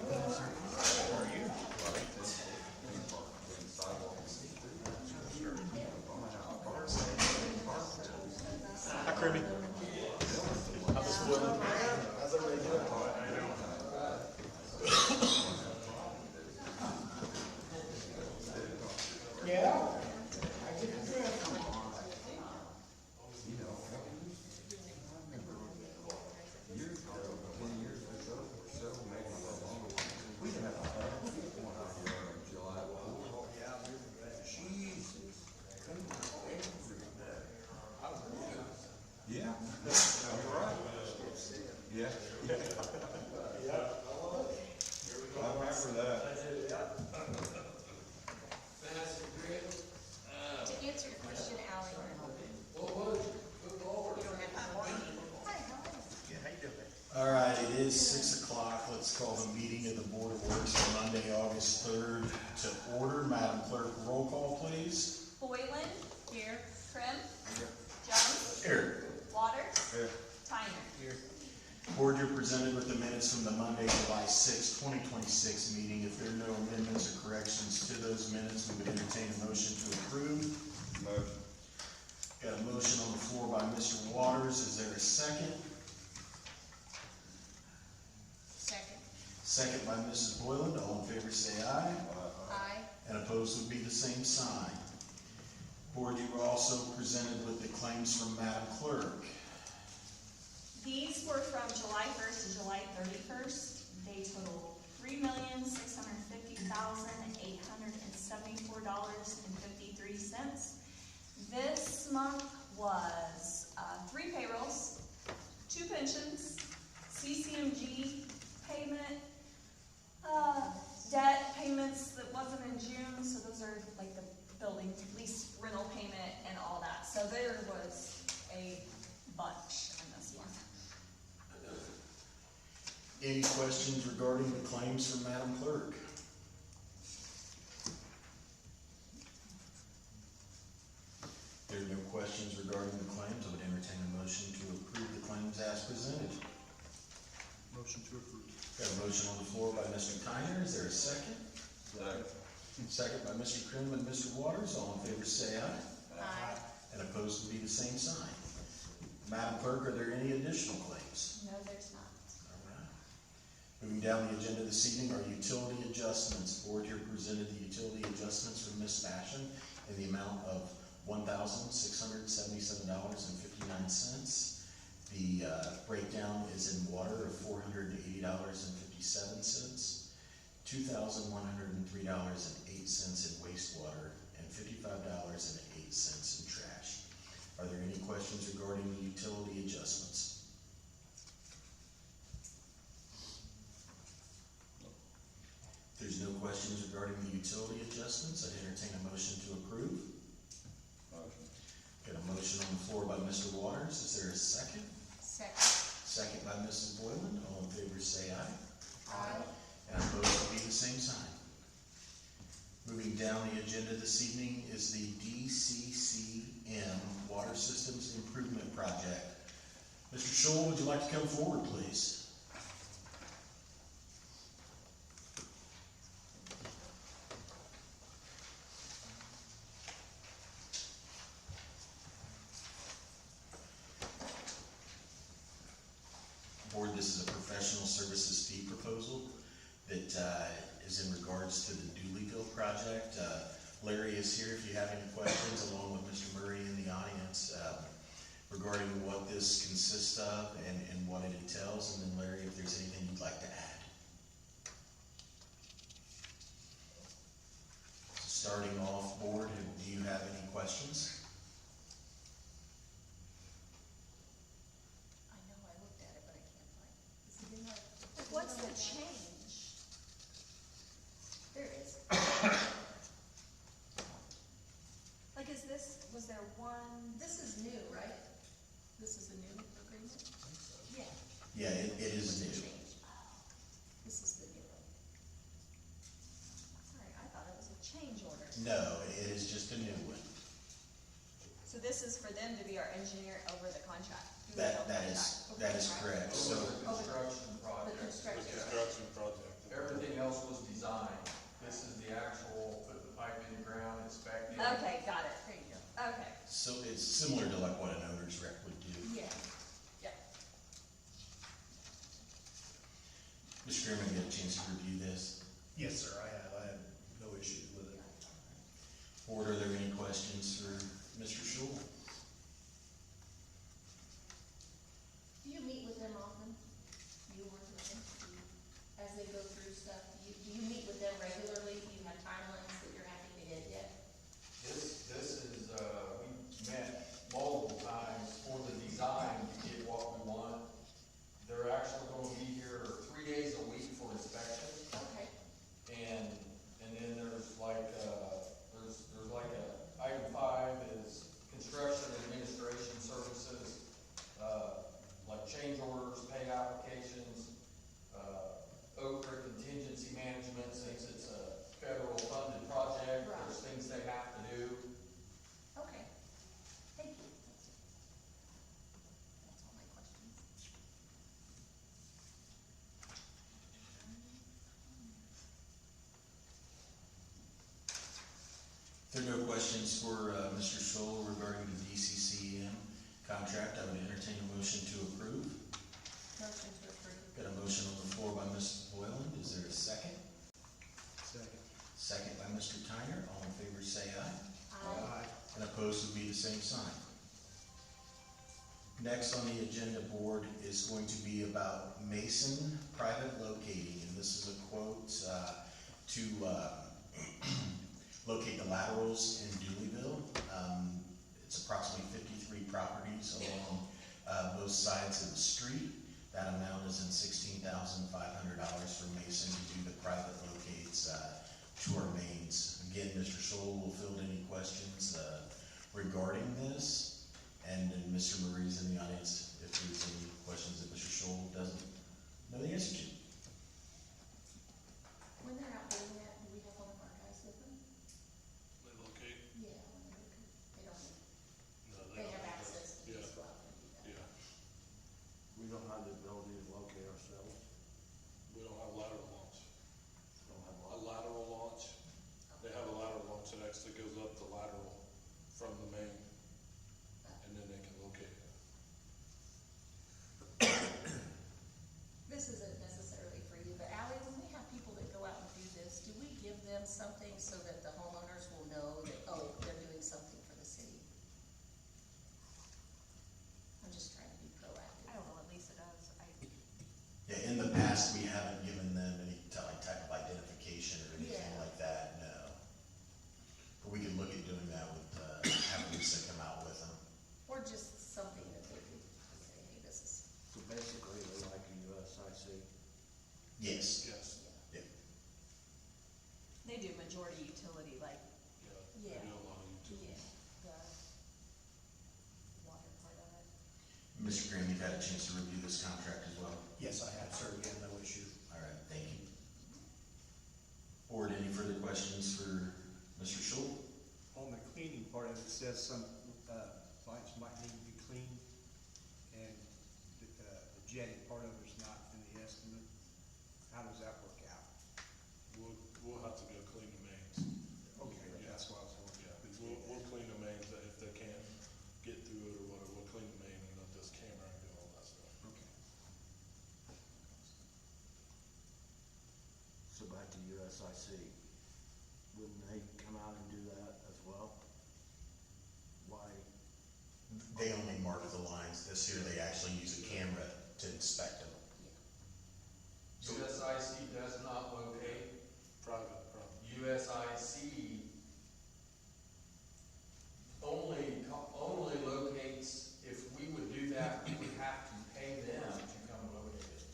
Hi, Kirby. How's this feeling? Yeah. Yeah, all right. Yeah. I remember that. To answer your question, Ally, you don't have to. All right, it is 6 o'clock. Let's call the meeting of the Board of Works on Monday, August 3rd to order. Madam Clerk, roll call, please. Boylan. Here. Krim. Jones. Here. Waters. Here. Tyner. Here. Board, you're presented with the minutes from the Monday, July 6, 2026 meeting. If there are no amendments or corrections to those minutes, we would entertain a motion to approve. Motion. Got a motion on the floor by Mr. Waters. Is there a second? Second. Second by Mrs. Boylan. All in favor say aye. Aye. And opposed would be the same sign. Board, you were also presented with the claims from Madam Clerk. These were from July 1st to July 31st. They total $3,650,874.53. This month was 3 payrolls, 2 pensions, CCMG payment, debt payments that wasn't in June, so those are like the building lease rental payment and all that. So there was a bunch in this one. Any questions regarding the claims from Madam Clerk? If there are no questions regarding the claims, I would entertain a motion to approve the claims as presented. Motion to approve. Got a motion on the floor by Mr. Tyner. Is there a second? Second by Mr. Krim and Mr. Waters. All in favor say aye. Aye. And opposed would be the same sign. Madam Clerk, are there any additional claims? No, there's not. All right. Moving down the agenda this evening are utility adjustments. Board, here presented the utility adjustments from Ms. Fashion in the amount of $1,677.59. The breakdown is in water of $480.57, $2,103.08 in wastewater, and $55.08 in trash. Are there any questions regarding the utility adjustments? If there's no questions regarding the utility adjustments, I'd entertain a motion to approve. Motion. Got a motion on the floor by Mr. Waters. Is there a second? Second. Second by Mrs. Boylan. All in favor say aye. Aye. And opposed will be the same sign. Moving down the agenda this evening is the DCCM Water Systems Improvement Project. Mr. Scholl, would you like to come forward, please? Board, this is a professional services fee proposal that is in regards to the Dooleyville project. Larry is here if you have any questions, along with Mr. Murray in the audience, regarding what this consists of and what it entails. And then Larry, if there's anything you'd like to add. Starting off, Board, do you have any questions? I know I looked at it, but I can't find it. Is it in there? What's the change? There it is. Like, was there one, this is new, right? This is a new agreement? Yeah. Yeah, it is What's the new. change? Oh, this is the new one. Sorry, I thought it was a change order. No, it is just a new one. So this is for them to be our engineer over the contract? That is correct. So The construction. Construction project. Everything similar to like what an owner's rep would do. Yeah, yeah. Mr. Chairman, get a chance to review this? Yes, sir, I have no issues with it. Board, are there any questions for Mr. Schul? Do you meet with them often? You work with them as they go through stuff? Do you meet with them regularly? Do you have timelines that you're having to hit yet? This is, we met multiple times for the design to get what we want. They're actually gonna be here 3 days a week for inspection, Okay. and then there's like, there's like item 5 is construction administration services, like change orders, pay applications, OCRA contingency management, since it's a federal funded project, Right. there's things they have to do. Okay. Thank you. That's all my questions. If there are no questions for Mr. Schul regarding the DCCM contract, I would entertain a motion to approve. Motion to approve. Got a motion on the floor by Ms. Boyland. Is there a second? Second. Second by Mr. Tyner. All in favor say aye. Aye. And opposed would be the same sign. Next on the agenda, board, is going to be about Mason Private Locating, and this is a quote to locate the laterals in Dooleyville. It's approximately 53 properties along both sides of the street. That amount is in $16,500 for Mason to do the private locates to our mains. Again, Mr. Schul will field any questions regarding this. And then Mr. Marie's in the audience if there's any questions that Mr. Schul doesn't know the answer to. When they're out doing that, do we have one of our guys with them? They locate? Yeah, when they're looking. They don't, No, they have access to Yeah, just go out and do that. yeah. We don't have the ability to locate ourselves. We don't have lateral launch. Don't have A lateral launch, they have a lateral launch that actually goes up the lateral from the main, and then they can locate it. This isn't necessarily for you, but Ally, when we have people that go out and do this, do we give them something so that the homeowners will know that, oh, they're doing something for the city? I'm just trying to be proactive. I don't know, at least it does. Yeah, in the past, we haven't given them any type of identification or anything Yeah. like that, no. But we could look at doing that with, having Lisa come out with them. Or just something that they could say, hey, this is, So basically, they're like a USIC. Yes, Yes, yeah. They do majority utility, like, yeah, Yeah. they do a lot of utilities. yeah. the water part of it. Mr. Graham, you've had a chance to review this contract as well? Yes, I have, sir, again, no issue. All right, thank you. Board, any further questions for Mr. Schul? On the cleaning part of it, says some, lights might need to be cleaned, and the jetty part of it's not in the estimate. How does that work out? We'll have to go clean the mains. Okay, that's what I was wondering. Yeah, we'll clean the mains, if they can't get through it or whatever, we'll clean the main and let this camera and do all that stuff. Okay. So back to USIC. Wouldn't they come out and do that as well? Why? They only mark the lines. This year, they actually use a camera to inspect them. USIC does not locate. Private. USIC only locates, if we would do that, we would have to pay them to come locate it.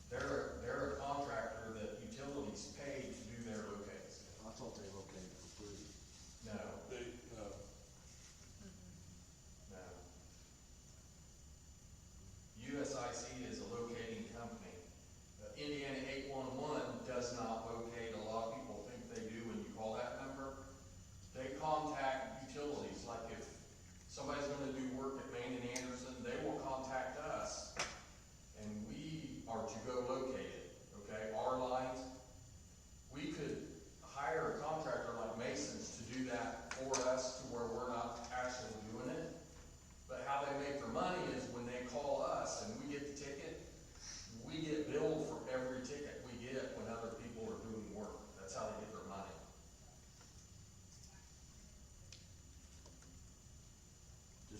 They're a contractor that utilities pay to do their locates. I thought they located for free. No, They, no. USIC is a locating company. Indiana 811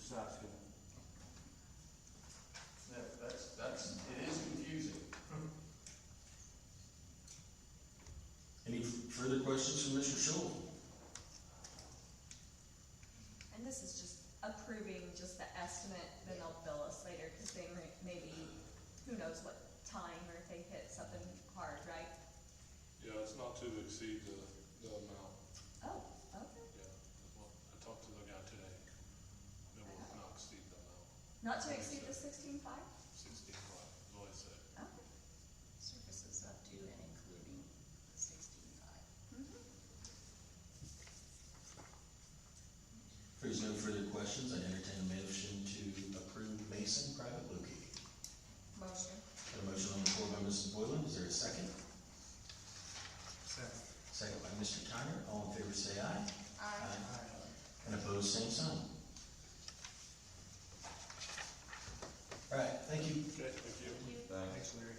Just asking. Yeah, it is confusing. Any further questions from Mr. Schul? And this is just approving just the estimate, then they'll bill us later, cause they maybe, who knows what time, or if they hit something hard, right? Yeah, it's not to exceed the amount, Oh, okay. yeah. Well, I talked to the guy today. It will not exceed the amount, Not to exceed the 16.5? 65, is what I said. Okay. Services up to and including 16.5. Mhm. If there's no further questions, I'd entertain a motion to approve Mason private locating. Motion. Got a motion on the floor by Mrs. Boylan, is there a second? Second. Second by Mr. Tyner, all in favor say aye. Aye. And opposed, same sign. All right, thank you. Okay, thank you. Thanks, Larry.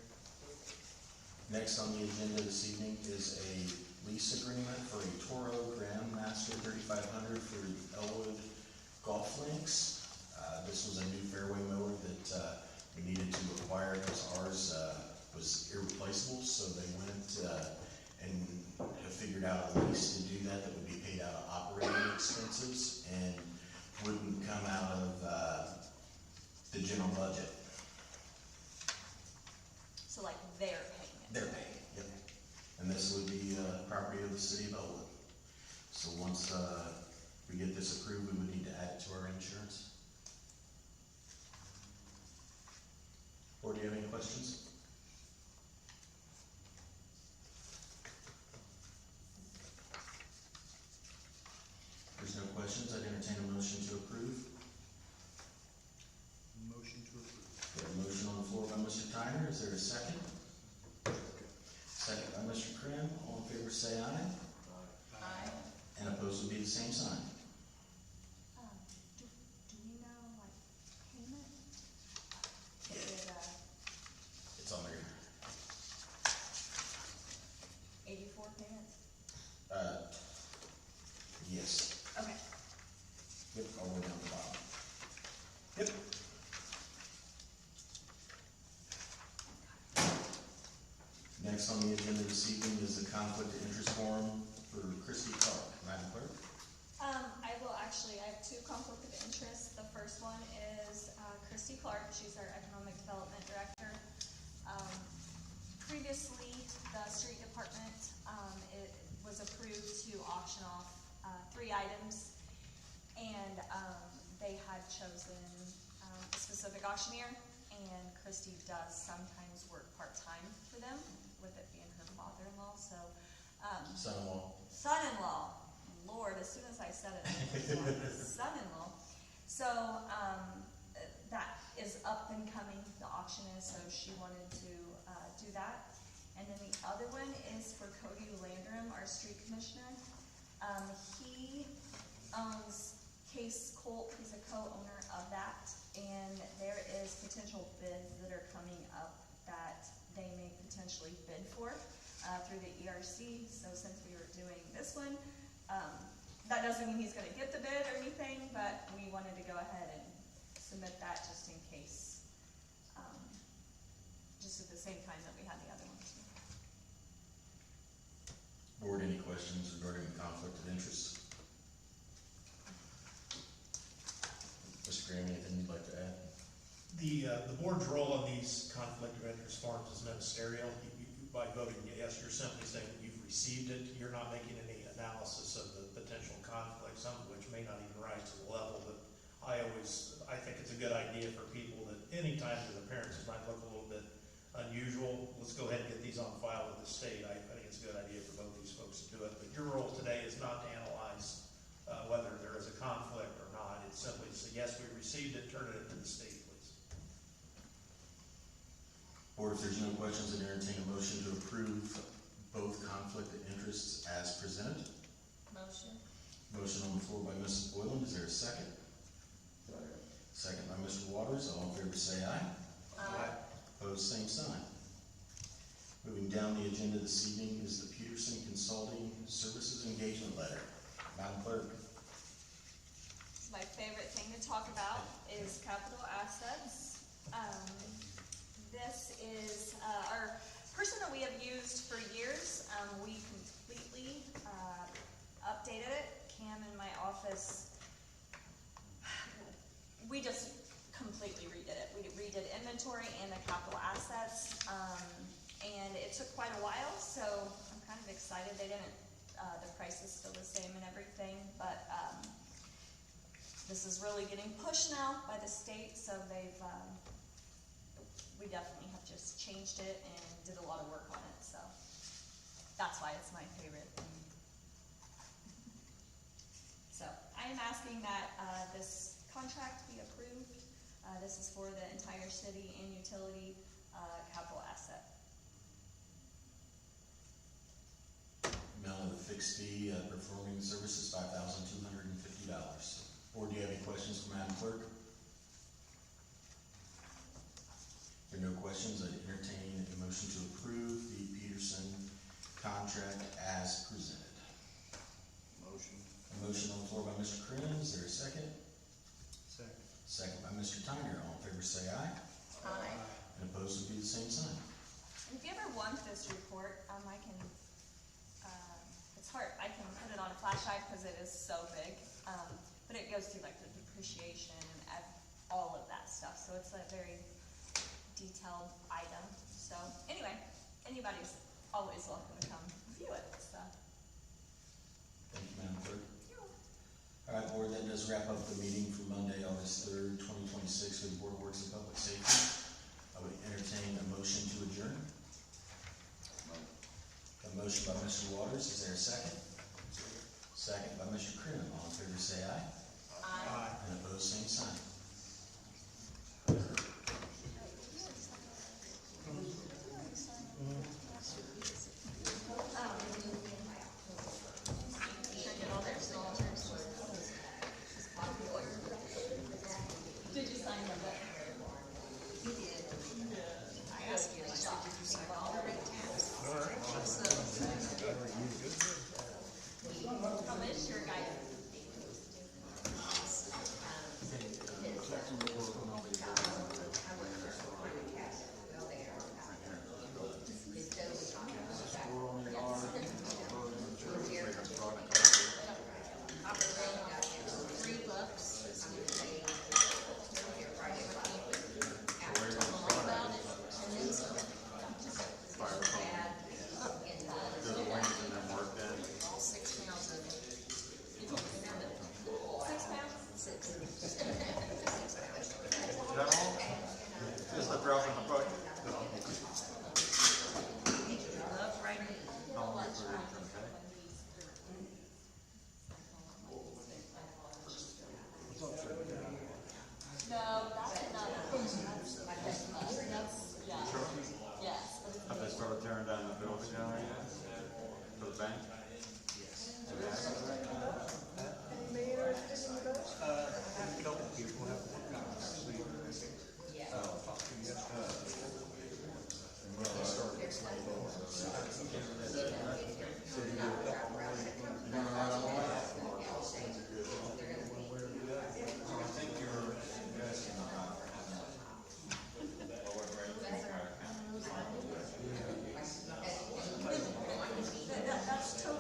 Next on the agenda this evening is a lease agreement for a Toro Grandmaster 3500 for the Elwood Golf Links. This was a new fairway mower that we needed to acquire because ours was irreplaceable, so they went and have figured out a lease to do that would be paid out of operating expenses and wouldn't come out of the general budget. So like they're paying it? They're paying, yep. And this would be property of the city of Elwood. So once we get this approved, we would need to add it to our insurance. Or do you have any questions? If there's no questions, I'd entertain a motion to approve. Motion to approve. Got a motion on the floor by Mr. Tyner, is there a second? Second by Mr. Krim, all in favor say aye. Aye. And opposed would be the same sign. Do we know like payment? Is it, It's on there. 84 payments? Yes. Okay. Yep, all the way down the bottom. Yep. Next on the agenda this evening is the conflict of interest form for Christy Clark. Madam Clerk? I have two conflict of interest. The first one is Christy Clark, she's our Economic Development Director. Previously, the street department, it was approved to auction off 3 items, and they had chosen a specific auctioneer, and Christy does sometimes work part-time for them, with it being her father-in-law, so. Son-in-law. Son-in-law, Lord, as soon as I said it, I was like, son-in-law. So, that is up and coming, the auction is, so she wanted to do that. And then the other one is for Cody Landrum, our street commissioner. He owns Case Colt, he's a co-owner of that, and there is potential bids that are coming up that they may potentially bid for through the ERC. So since we were doing this one, that doesn't mean he's gonna get the bid or anything, but we wanted to go ahead and submit that just in case, just at the same time that we had the other ones. Board, any questions regarding the conflict of interest? Mr. Graham, anything you'd like to add? The board's role on these conflict of interest forms is ministerial. By voting yes, you're simply saying that you've received it. You're not making any analysis of the potential conflict, some of which may not even rise to the level. But I think it's a good idea for people that anytime that appearances might look a little bit unusual, let's go ahead and get these on file with the state. I think it's a good idea for both these folks to do it. But your role today is not to analyze whether there is a conflict or not. It's simply to say, yes, we received it, turn it into the state, please. Board, if there's no questions, I'd entertain a motion to approve both conflict of interests as presented. Motion. Motion on the floor by Mrs. Boylan, is there a second? Second by Mr. Waters, all in favor say aye. Aye. Opposed, same sign. Moving down the agenda this evening is the Peterson Consulting Services Engagement Letter. Madam Clerk? my favorite thing to talk about is capital assets. This is, our person that we have used for years. We completely, updated it. Cam in my office, we just completely redid it. We redid inventory and the capital assets, and it took quite a while, so I'm kind of excited. They didn't, the price is still the same and everything, but, this is really getting pushed now by the state, so they've, we definitely have just changed it and did a lot of work on it, so that's why it's my favorite thing. So I am asking that, this contract be approved. This is for the entire city and utility, capital asset. Amount of the fixed fee, performing services, $5,250. Board, do you have any questions for Madam Clerk? If there are no questions, I'd entertain a motion to approve the Peterson contract as presented. Motion. A motion on the floor by Mr. Crooms, is there a second? Second. Second by Mr. Tyner, all in favor say aye, Aye. and opposed would be the same sign. And if you ever want this report, I can, it's hard, I can put it on a flash drive because it is so big. But it goes through like the depreciation and all of that stuff, so it's a very detailed item. So anyway, anybody's always welcome to come view it, so. Thank you, Madam Clerk. All right, Board, that does wrap up the meeting for Monday, August 3rd, 2026 for the Board of Works and Public Safety. I would entertain a motion to adjourn. A motion by Mr. Waters, is there a second? Second by Mr. Crim, all in favor say aye. Aye. And opposed, same sign. Did you sign them? He did. I asked you, I said, did you sign all the right tabs? How much your guy? No, that's not, yes. Have they started tearing down the building down there yet? For the bank? A couple people have worked on I think you're asking about. That's totally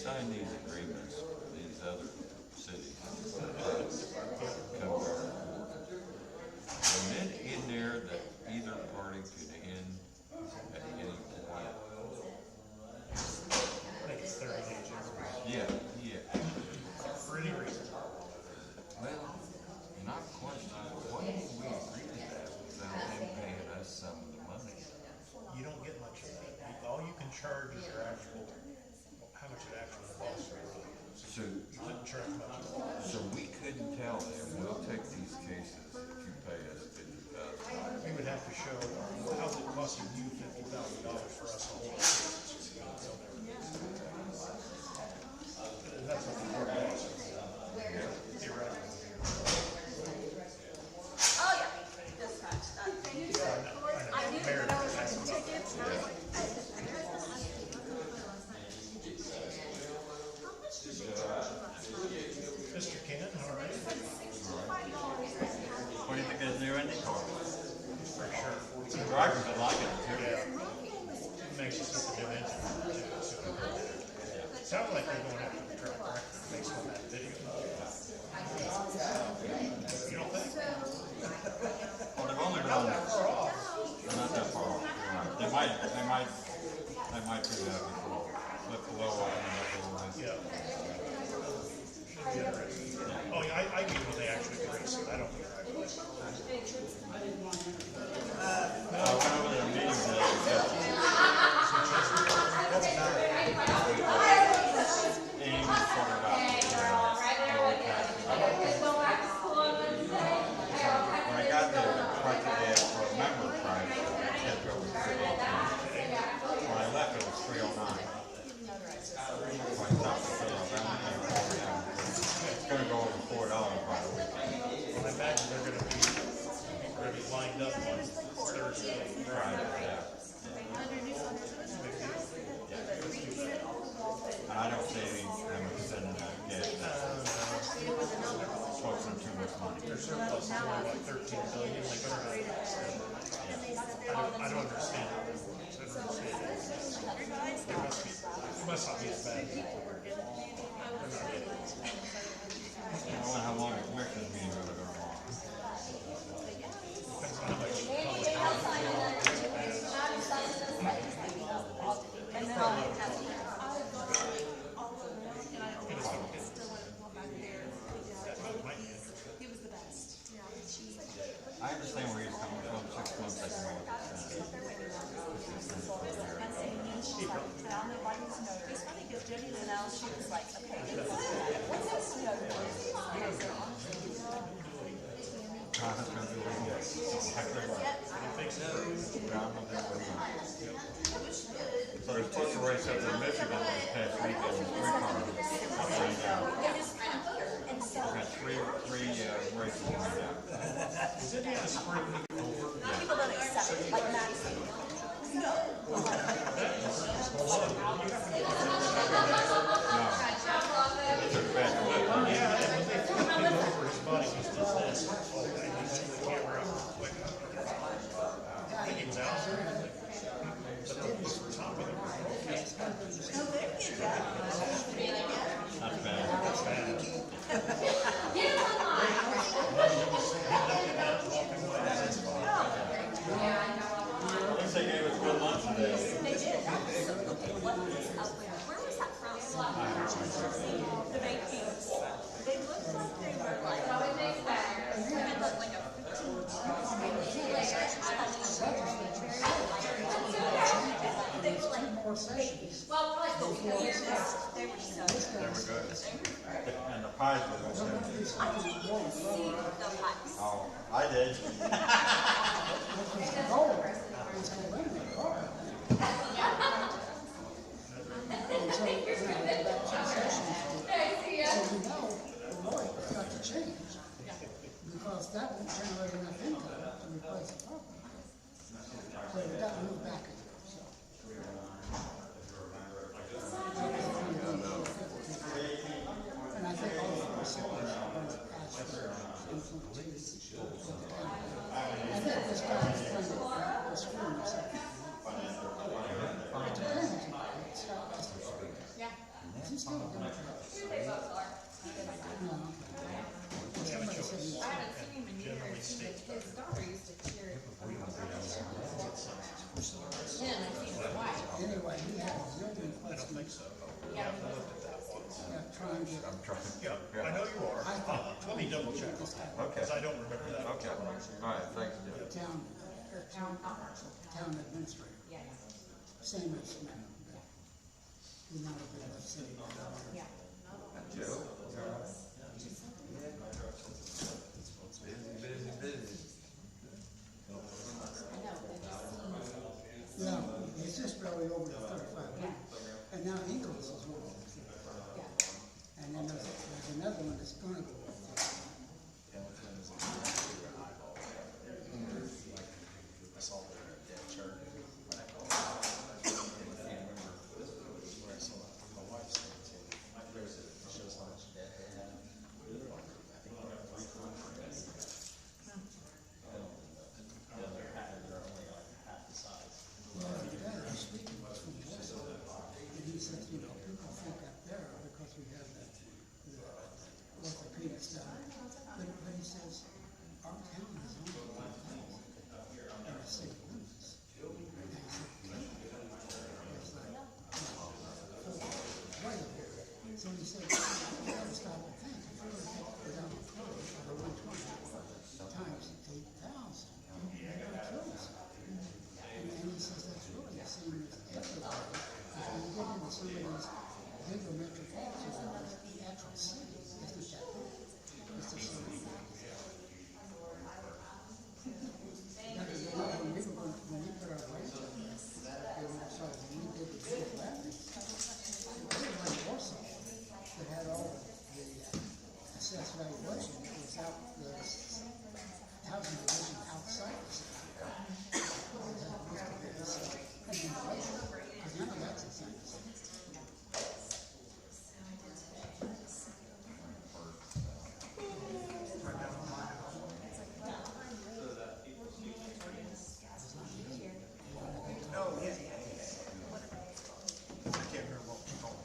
sign these agreements, these other cities, come to our court, is it in there that either party could end at any point? I think it's 30 days. Yeah, yeah. For any reason. Well, not questioning, why did we agree to that without them paying us some of the money? You don't get much of that. All you can charge is your actual, how much it actually costs. So, You couldn't charge much of it. so we couldn't tell them, we'll take these cases if you pay us $50,000. We would have to show, how's it costing you $50,000 for us to hold it? That's what the court wants. Theoretically. Oh, yeah, dispatch, that. I knew that I was asking about that. Mr. Ken, all right? What do you think is new ending car? For sure. The drivers are liking it too. Yeah. It makes us look a new engine. Sounds like they're going after the track record based on that video. You don't think? Well, they've only Not done, that far off. they're not that far off. You're right. They might do that before. Flip the low one and up the line. Yeah. Should be interesting. Oh, yeah, I get when they actually race it. I don't get right. I went over there meeting today. Aim sorted out. When I got there, the price that they had for a member price, it was $318. When I left, it was $309. So I stopped to fill out that one. It's gonna go over $4 by the week. Well, I imagine they're gonna be lined up on Thursday. Right, yeah. And I don't see them extending that gas. Costing too much money. Their surplus is only like 13 billion. They better not extend it. I don't understand. I don't understand. It must not be as bad. They're not getting it. I don't know how long the commission's meeting is gonna go on. Depends on how much public comment. And then I'll have That might be interesting. He was the best. I understand where he's coming from, 6 months, I can make it. found nobody's notary. It's funny because Jenny was now, she was like, okay, what's this notary? And I said, honestly, Connor's gonna do what he does. Exactly right. John will do what he does. So they're supposed to race up in Michigan this past weekend with 3 cars. Right now. We've got three races lined up. Is Indiana Spring over? people don't accept it, like Madison. No. They took back the whip. Yeah, and when they flipped him over, his body just does this. And he zoomed the camera out quick. I think he was out. But the top of it was okay. Not bad. That's bad. At least they gave us 1 month today. They did. What was up with, where was that from? The Vikings. They looked like they were like, they looked like a 15. They were like, they were so They were good. And the pies were good. I didn't see the pipes. Oh, I did. Because that won't generate enough income to replace the property. So we got to move back a year, so. And I think all four cities are going to pass influence. I think this guy is going to, this firm is still a dump truck. Here they both are. No. Somebody said he- I haven't seen him in Generally years, state- his daughter used to cheer. Him, I seen his wife. Anyway, he had a million I don't think questions. so. Yeah. Trying to, I'm trying. Yeah, I know you are. I thought. Let me double check, Okay, because I don't remember that. okay, all right, thanks, Jeff. Town administrator, Yeah, same as Smith. He's not a big enough city. yeah. Joe? Busy. I know, they just, Yeah, it's just barely over the 35 minutes. And now Ingles is over the 35. yeah. And then there's another one that's gonna go. Well, the guy who's speaking was from Boston, and he says, you know, people think up there because we have the orthopedic stuff. But he says, our town is only 1,000 in the city limits. And he said, it's like, way up here. So he said, you gotta stop and think, if you were to go down the road, or 120 times 8,000, you're gonna kill yourself. And he says that's really the same as everywhere. Because when you get into some of these bigger metropolitan areas, the actual city isn't that big. It's just sort of. Because you know, when we put our rates up, when we did the big rapids, it was like Warsaw that had all the assessed valuation without the housing division outside the city. Because none of that's the same. Oh, yeah. I can't remember what it's called.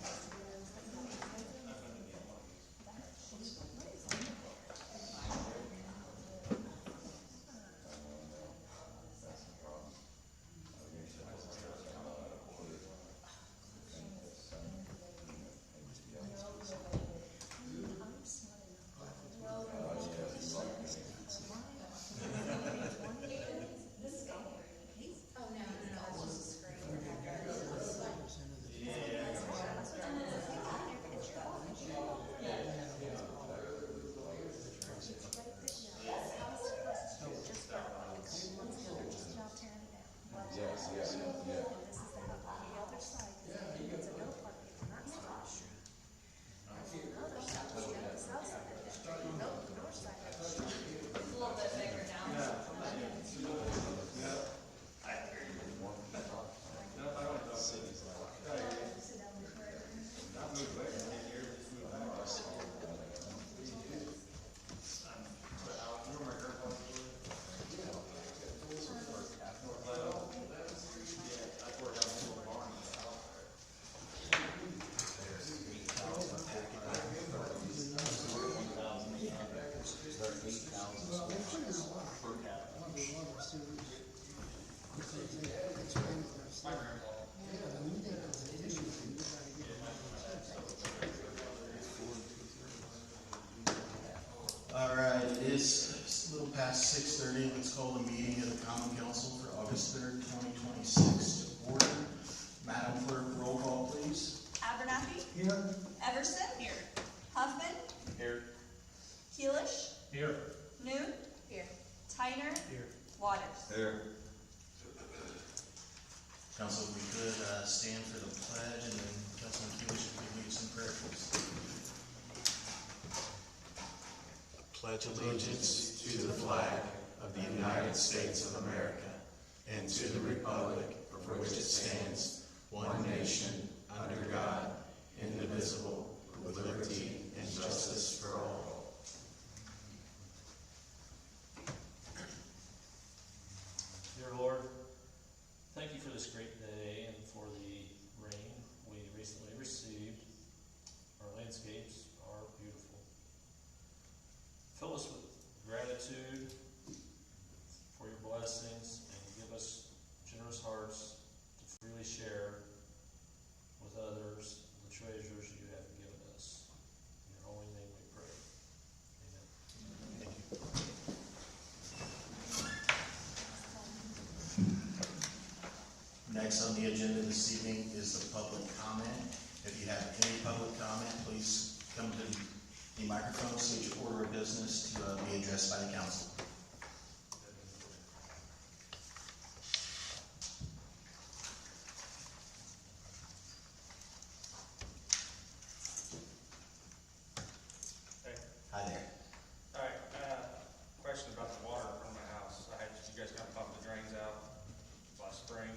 All right, it is a little past 6:30. Let's call the meeting of the Common Council for August 3rd, 2026 to order. Madam Clerk, roll call, please. Abernathy, Here, Everson. Here. Huffman, Here. Keelish, Here. Noon. Here. Tyner, Here. Waters. Here. Council, if we could stand for the pledge, and then Councilman Keelish will lead some prayer, please. Pledge allegiance to the flag of the United States of America and to the republic for which it stands, one nation, under God, indivisible, with liberty and justice for all. Dear Lord, thank you for this great day and for the rain we recently received. next on the agenda this evening is the public comment. If you have any public comment, please come to the microphone, state your order of business to be addressed by the council. Hey, Hi there. all right, question about the water in front of my house. I had you guys come pump the drains out last spring.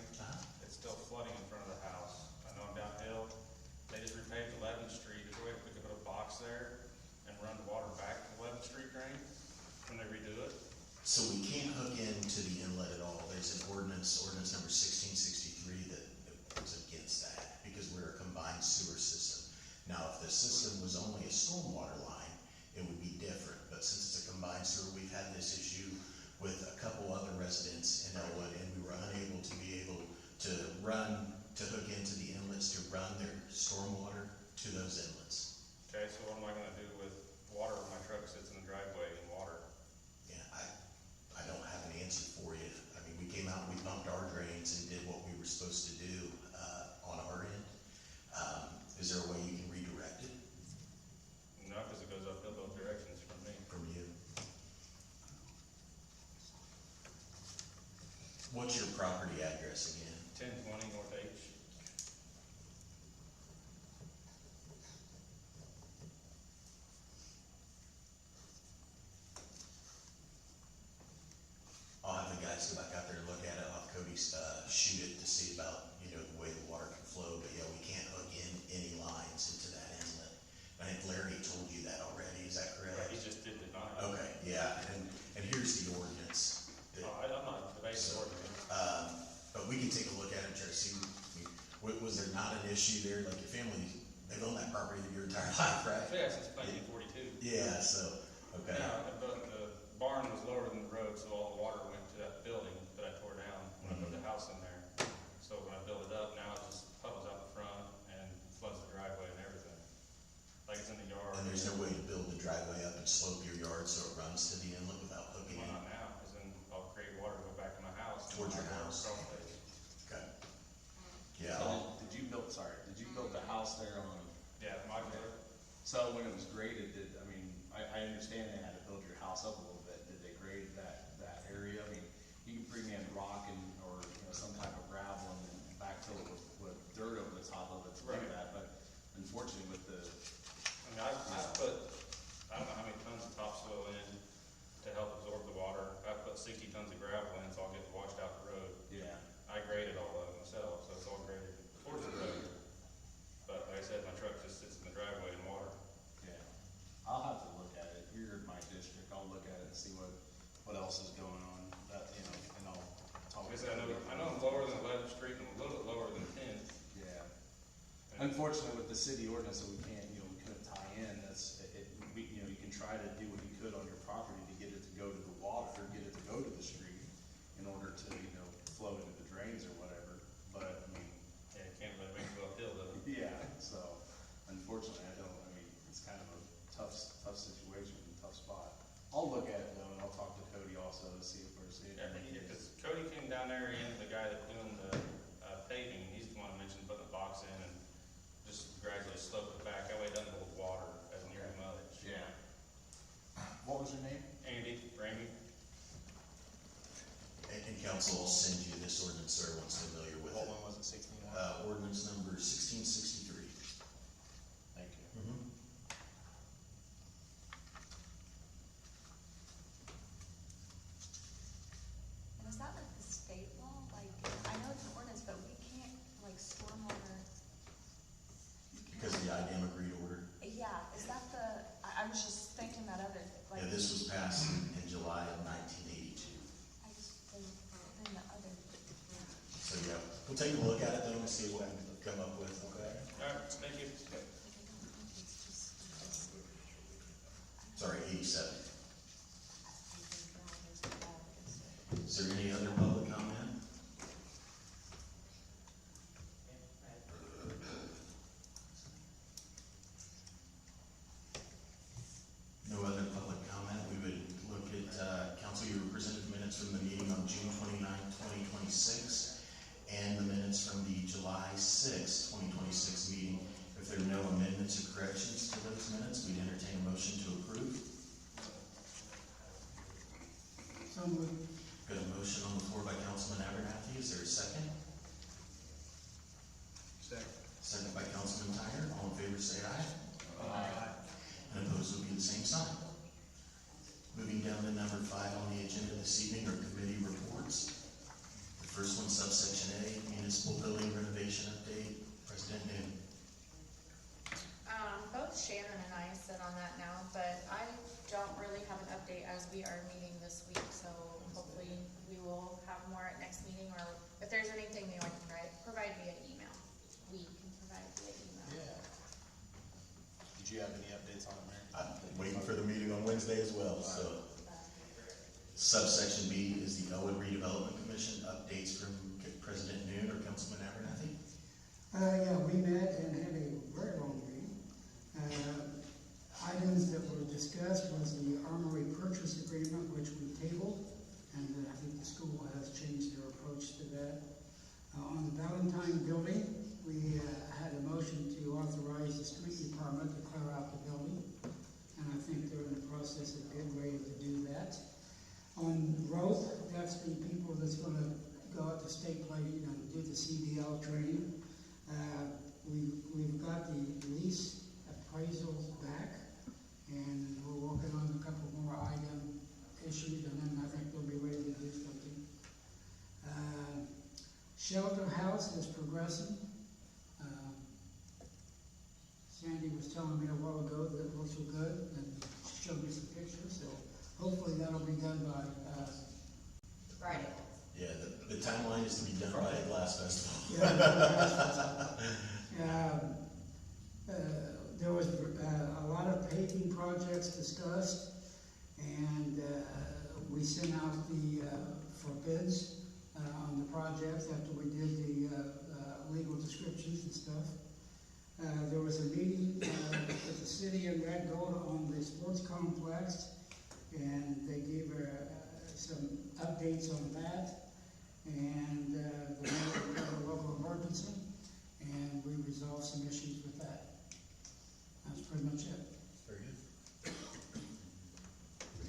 It's still flooding in front of the house. I know I'm downhill. They just repaved 11th Street. Is there a way we could put a box there and run the water back to the 11th Street drain when they redo it? So we can't hook into the inlet at all. There's an ordinance number 1663 that is against that because we're a combined sewer system. Now, if the system was only a stormwater line, it would be different. But since it's a combined sewer, we've had this issue with a couple other residents in Elwood, and we were unable to hook into the inlets to run their stormwater to those inlets. Okay, so what am I gonna do with water when my truck sits in the driveway in water? Yeah, I don't have an answer for you. I mean, we came out and we pumped our drains and did what we were supposed to do on our end. Is there a way you can redirect it No, because it goes uphill both directions from me. from you? What's your property address again? 1020 North H. I'll have the guys go back out there and look at it. I'll have Cody shoot it to see about, the way the water can flow. But yeah, we can't hook in any lines into that inlet. I think Larry told you that already. Is that correct? He just did deny it. Okay, yeah, and here's the ordinance. that- I'm not debating the ordinance. But we can take a look at it and try to see, was there not an issue there? Like your family, they've owned that property your entire life, right? Yeah, since 1942. Yeah, so, okay. Yeah, but the barn was lower than the road, so all the water went to that building that I tore down when I put the house in there. So when I built it up, now it just puddles out the front and floods the driveway and everything. Like it's in the yard. And there's no way to build the driveway up and slope your yard so it runs to the inlet without hooking Well, in? not now, because then I'll create water to go back to my house. and Towards your I'll go house. across the- Okay. Yeah, So did you build, did you build the house there on, Yeah, modular. so when it was graded, I understand they had to build your house up a little bit, did they grade that area? I mean, you can bring in rock or some type of gravel and backfill it with dirt over the top of it to do Right. that, but unfortunately with the, I mean, I put, I don't know how many tons of topsoil in to help absorb the water. I put 60 tons of gravel in, so I'll get washed out the road. yeah, I graded all of it myself, so it's all graded towards the road. But like I said, my truck just sits in the driveway in water. yeah. I'll have to look at it, you're in my district, I'll look at it and see what else is going on, and I'll talk. Like I said, I know I'm lower than 11th Street and I'm a little bit lower than 10th. Yeah. Unfortunately, with the city ordinance that we can't, we couldn't tie in, you can try to do what you could on your property to get it to go to the water, get it to go to the street in order to, flow into the drains or whatever, but, Yeah, you can't really make it go uphill though. yeah, so unfortunately, it's kind of a tough situation, tough spot. I'll look at it though, and I'll talk to Cody also to see if there's Yeah, anything. because Cody came down there and the guy that doing the paving, he's the one who mentioned putting a box in and just gradually slope it back. That way it doesn't hold water as near much. Yeah. What was your name? Andy, Ramey. and council will send you this ordinance, sir, once familiar with it. What one was it, 61? Ordinance number 1663. Thank you. And is that like the state law? Like, I know it's an ordinance, but we can't, like, stormwater. Because of the IDAM agreed order. Yeah, is that I was just thinking that other, like. Yeah, this was passed in July of 1982. I just, then the other. So yeah, we'll take a look at it then and see what we can come up with, okay? All right, thank you. Sorry, 87. Is there any other public comment? No other public comment. We would look at, council, you presented minutes from the meeting on June 29, 2026, and the minutes from So moved. Got a motion on the floor by Councilman Abernathy, is there a second? Second. Second by Councilman Tyner, all in favor say aye. Aye. And opposed will be the same sign. Moving down to number 5 on the agenda this evening are committee reports. The first one, subsection A, municipal building renovation update, President Noon. Both Shannon and I sit on that now, but I don't really have an update as we are meeting this week, so hopefully we will have more at next meeting, or if there's anything they want to provide via email, we can provide via email. Yeah. Did you have any updates on it, Mary? I'm waiting for the meeting on Wednesday as well, so. Subsection B is the Elwood Redevelopment Commission, updates from President Noon or Councilman Abernathy. Yeah, we met and had a very long meeting. Items that were discussed was the armory purchase agreement, which we tabled, and I think the school has changed their approach to that. On the Valentine building, we had a motion to authorize the street department to clear out the building, and I think they're in the process of getting ready to do that. On growth, that's the people that's gonna go out to state plating and do the CDL training. We've got the lease appraisals back, and we're working on a couple more item issues, and then I think they'll be ready to do something. Shelter house is progressing. Sandy was telling me a while ago that it looks so good, and she showed me some pictures, so hopefully that'll be done by, Friday. Yeah, the timeline is to be done by the Glass Festival. There was a lot of paving projects discussed, and we sent out for bids on the projects after we did the legal descriptions and stuff. There was a meeting with the city in Red Gold on the sports complex, and they gave some updates on that, and the mayor declared a local emergency, and we resolved some issues with that. That's pretty much it. Very good.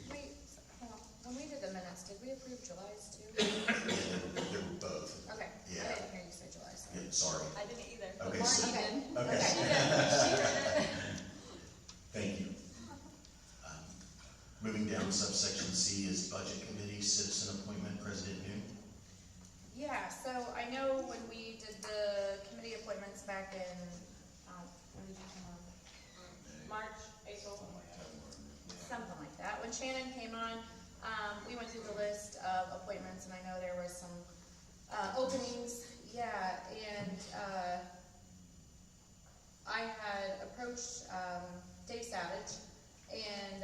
Wait, hang on, when we did the minutes, did we approve July's too? They were both. Okay, Yeah. I didn't hear you say July's. Yeah, sorry. I didn't either. Okay, But so- Marty did. Okay. She did. She heard it. Thank you. Moving down, subsection C is budget committee, citizen appointment, President Noon. Yeah, so I know when we did the committee appointments back in, when did you come on? March, April? Something like that. When Shannon came on, we went through the list of appointments, and I know there was some, openings. Yeah, and, I had approached, Dave Savage, and,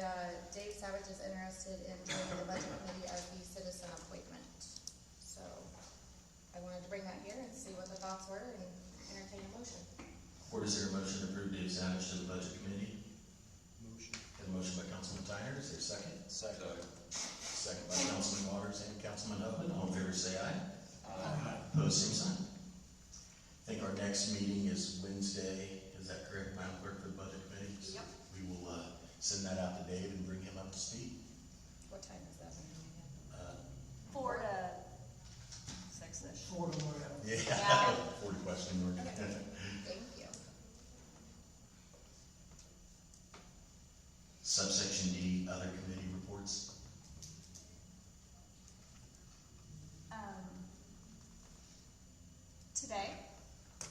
Dave Savage is interested in joining the budget committee as the citizen appointment. So, I wanted to bring that here and see what the thoughts were and entertain a motion. Board, is there a motion to approve Dave Savage to the budget committee? Motion. Got a motion by Councilman Tyner, is there a second? Second. Second by Councilman Waters and Councilman Upman, all in favor say aye. Aye. Opposed, same sign. I think our next meeting is Wednesday, is that correct, Madam Clerk, for the budget committee? Yep. We will, send that out to Dave and bring him up to speed. What time is that? 4 to 6-ish. 4 to whatever. Yeah, Yeah. 40 question mark. Thank you. Subsection D, other committee reports. Today,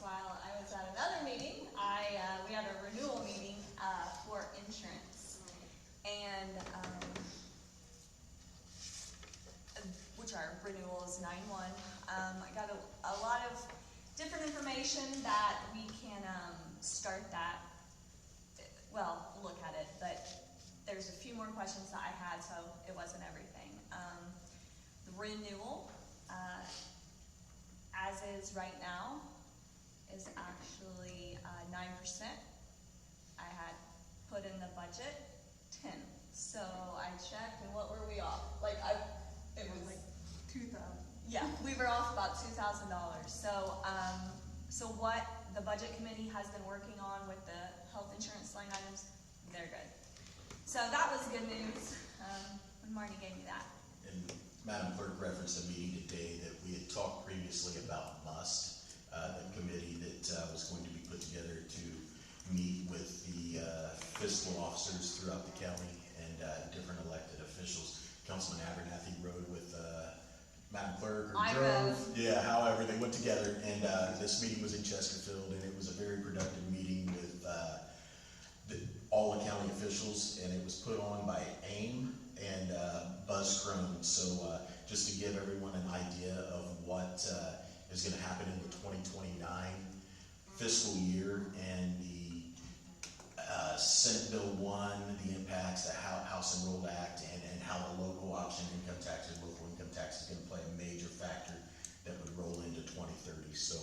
while I was at another meeting, we had a renewal meeting for insurance, and which our renewal is 9/1. I got a lot of different information that we can start that. Well, look at it, but there's a few more questions that I had, so it wasn't everything. The renewal, as is right now, is actually 9%. I had put in the budget 10. So I checked, and what were we off? It was like 2,000. Yeah, we were off about $2,000. So what the budget committee has been working on with the health insurance line items, they're good. So that was good news when Marty gave me that. And Madam Clerk referenced a meeting today that we had talked previously about MUST, the committee that was going to be put together to meet with the fiscal officers throughout the county and different elected officials. Councilman Abernathy rode with Madam Clerk, or I drove. rode. Yeah, however, they went together, and this meeting was in Chesterfield, and it was a very productive meeting with all the county officials, and it was put on by AIM and Buzz Crone. So just to give everyone an idea of what is going to happen in the 2029 fiscal year, and the Senate Bill 1, the impacts, the House Enrolled Act, and how the local option income tax and local income tax is going to play a major factor that would roll into 2030. So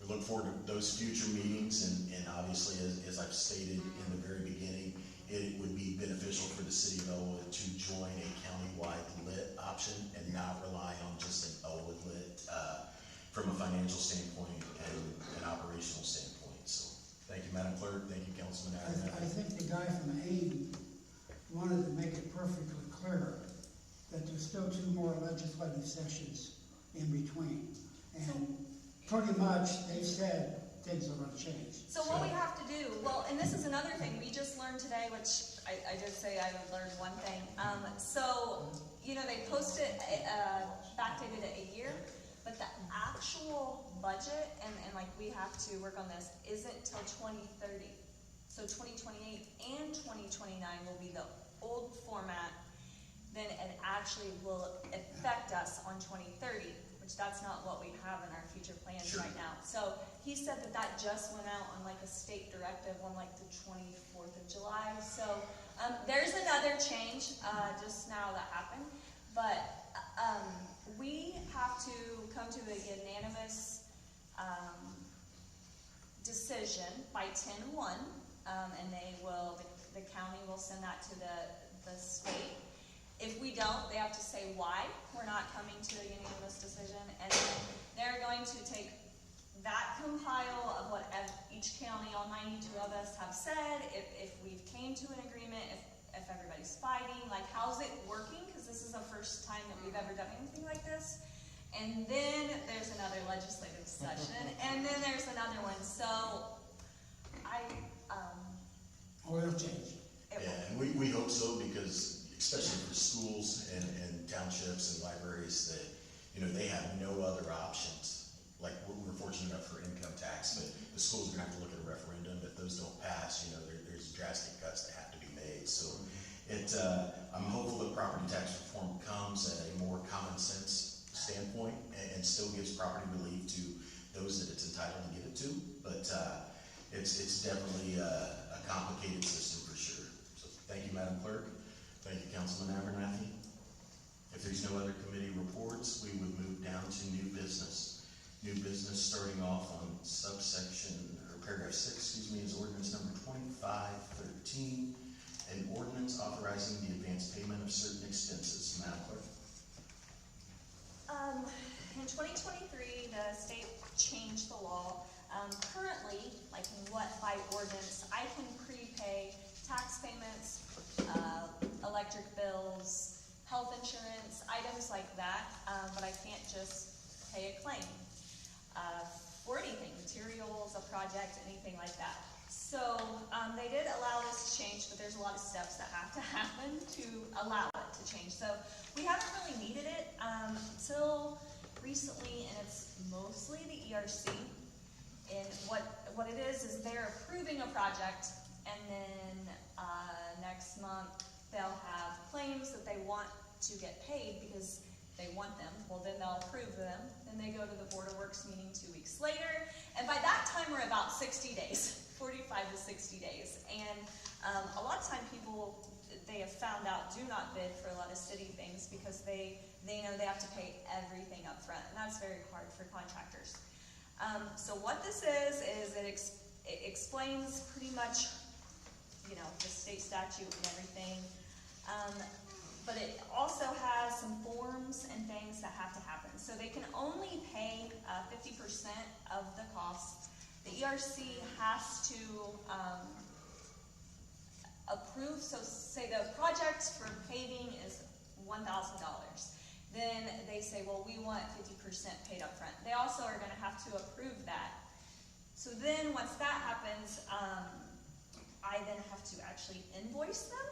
we look forward to those future meetings, and obviously, as I've stated in the very beginning, it would be beneficial for the city of Elwood to join a countywide lit option and not rely on just an Elwood lit from a financial standpoint and an operational standpoint. So thank you, Madam Clerk. Thank you, Councilman Adams. I think the guy from AIM wanted to make it perfectly clear that there's still 2 more legislative sessions in between. And pretty much they said things are going to change. So what we have to do, well, and this is another thing we just learned today, which I did say I would learn one thing. So, you know, they posted backdated it a year, but the actual budget, and like we have to work on this, isn't till 2030. So 2028 and 2029 will be the old format. Then it actually will affect us on 2030, which that's not what we have in our future plans right now. So he said that just went out on like a state directive on like the 24th of July. So there's another change just now that happened, but we have to come to a unanimous decision by 10/1, and the county will send that to the state. If we don't, they have to say why we're not coming to a unanimous decision, and then they're going to take that compile of what each county, all 92 of us have said, if we've came to an agreement, if everybody's fighting, like how's it working, because this is the first time that we've ever done anything like this. And then there's another legislative session, and then there's another one, so it'll change. Yeah, and we hope so, because especially for schools and townships and libraries that, you know, they have no other options. Like we're fortunate enough for income tax, but the schools are gonna have to look at a referendum. If those don't pass, you know, there's drastic cuts that have to be made. So I'm hopeful that property tax reform comes at a more common sense standpoint and still gives property relief to those that it's entitled to give it to. But it's definitely a complicated system for sure. So thank you, Madam Clerk. Thank you, Councilman Abernathy. If there's no other committee reports, we would move down to new business. New business, starting off on paragraph 6, is ordinance number 2513, an ordinance authorizing the advance payment of certain expenses. Madam Clerk. In 2023, the state changed the law. Currently, like by ordinance, I can prepay tax payments, electric bills, health insurance, items like that, but I can't just pay a claim for anything, materials, a project, anything like that. So they did allow this to change, but there's a lot of steps that have to happen to allow it to change. So we haven't really needed it until recently, and it's mostly the ERC. And what it is they're approving a project, and then next month they'll have claims that they want to get paid because they want them. Well, then they'll approve them. Then they go to the Board of Works meeting 2 weeks later, and by that time we're about 60 days, 45 to 60 days. And a lot of time people, they have found out, do not bid for a lot of city things because they know they have to pay everything up front, and that's very hard for contractors. So what this is it explains pretty much, you know, the state statute and everything. But it also has some forms and things that have to happen. So they can only pay 50% of the cost. The ERC has to approve, so say the project for paving is $1,000. then they say, well, we want 50% paid up front. They also are gonna have to approve that. So then, once that happens, I then have to actually invoice them.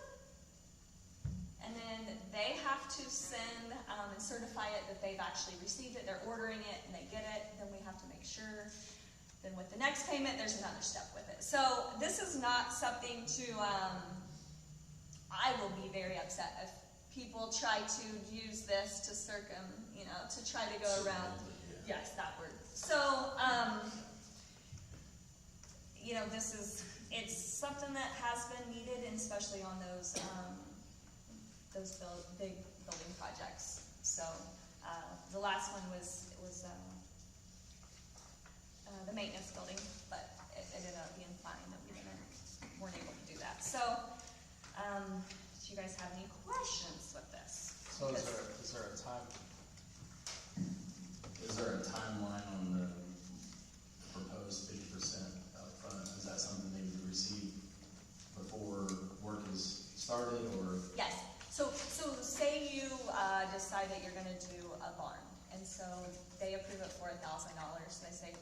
And then they have to send and certify it that they've actually received it, they're ordering it, and they get it. Then we have to make sure. Then with the next payment, there's another step with it. So this is not something to, I will be very upset if people try to use this to to try to go around. Yes, that word. So, it's something that has been needed, and especially on those big building projects. So, the last one was the maintenance building, but it ended up being fine that we weren't able to do that. So, do you guys have any questions with this? So is there a timeline on the proposed 50% upfront? Is that something they would receive before work is started, or? Yes. So say you decide that you're going to do a barn, and so they approve it for $1,000. They say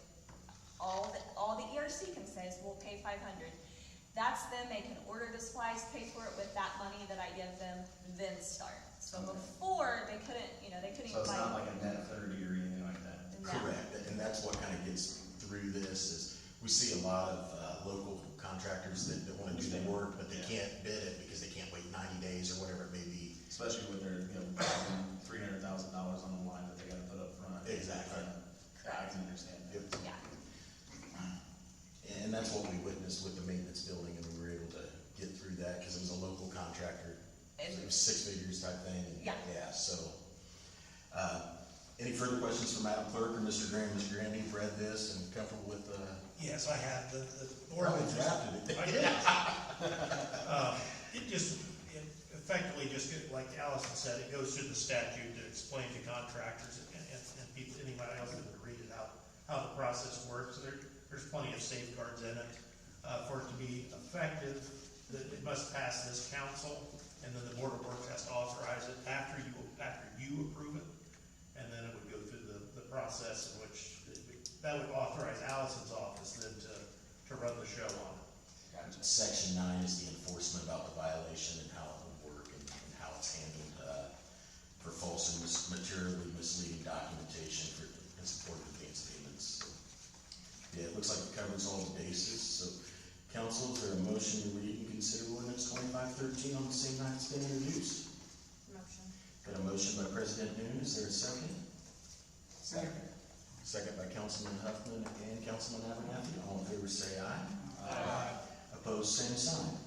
all the ERC can say is we'll pay $500. That's them. They can order the supplies, pay for it with that money that I give them, then start. So before they couldn't, they couldn't. So it's not like a net 30 or anything like that. No. Correct, and that's what kind of gets through this, is we see a lot of local contractors that want to do the work, but they can't bid it because they can't wait 90 days or whatever it may be. Especially with their, $300,000 on the line that they gotta put up front. Exactly. I can understand that. Yeah. And that's what we witnessed with the maintenance building, and we were able to get through that because it was a local contractor. It was 6 figures type thing. And Yeah. So, any further questions from Madam Clerk or Mr. Graham? Mr. Graham, you've read this and comfortable with Yes, I have, the Probably ordinance. drafted it. I did. It effectively like Allison said, it goes through the statute to explain to contractors and people, anybody else that would read it, how the process works. There's plenty of safeguards in it. For it to be effective, that it must pass this council, and then the Board of Works has to authorize it after you approve it. And then it would go through the process in which that would authorize Allison's office then to run the show on it. Section 9 is the enforcement about the violation and how it would work and how it's handled for false and materially misleading documentation in support of advance payments. So, yeah, it looks like it covers all the bases. So, council, is there a motion to read and consider ordinance 2513 on the same night it's been introduced? Motion. Got a motion by President Noon. Is there a second? Second. Second by Councilman Huffman and Councilman Abernathy. All in favor say aye. Aye. Opposed, same sign.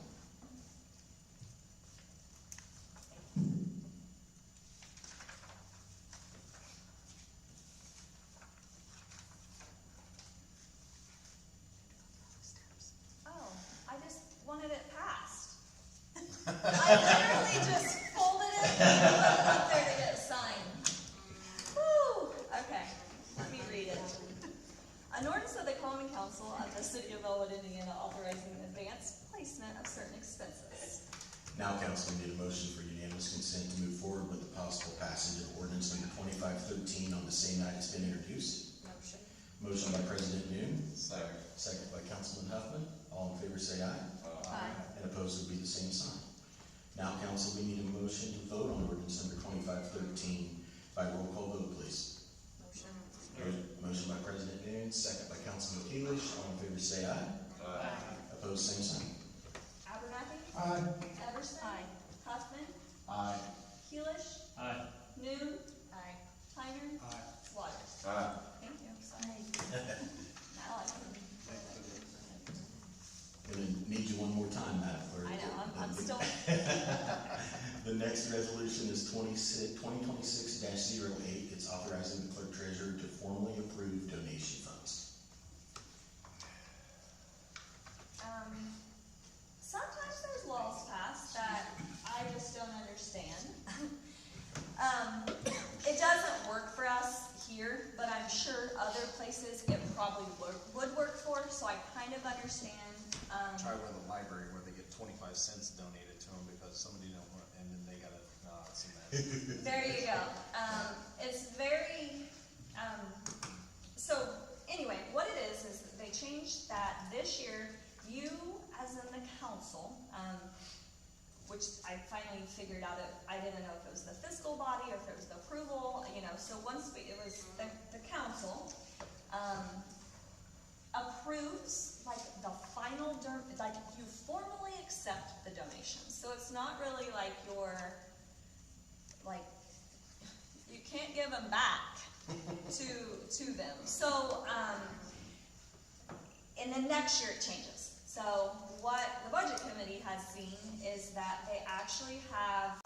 Oh, I just wanted it passed. I literally just folded it and put it up there to get signed. Woo! Okay, let me read it. An ordinance of the Common Council of the City of Elwood, Indiana, authorizing an advance placement of certain expenses. Now, council, we need a motion for unanimous consent to move forward with the possible passage of ordinance number 2513 on the same night it's been introduced. Motion. Motion by President Noon. Second. Second by Councilman Huffman. All in favor say aye. Aye. And opposed would be the same sign. Now, council, we need a motion to vote on ordinance number 2513 by roll call vote, please. Motion. Motion by President Noon, second by Councilman Keelish. All in favor say aye. Aye. Opposed, same sign. Abernathy? Aye. Everson? Aye. Huffman? Aye. Keelish? Aye. Noon? Aye. Tyner? Aye. Waters? Aye. Thank you, sorry. Now I can. Gonna need you one more time, Madam Clerk. I know, I'm still. The next resolution is 2026-08. It's authorizing the clerk treasurer to formally approve donation funds. Sometimes there's laws passed that I just don't understand. It doesn't work for us here, but I'm sure other places it probably would work for, so I kind of understand. Try with the library where they get 25 cents donated to them because somebody don't want, and then they gotta, see that. There you go. It's very, so anyway, what it is that they changed that this year, you as in the council, which I finally figured out I didn't know if it was the fiscal body or if it was the approval, so once it was the council, approves like the final, like you formally accept the donations. So it's not really like you can't give them back to them. So, and then next year it changes. So what the budget committee has seen is that they actually have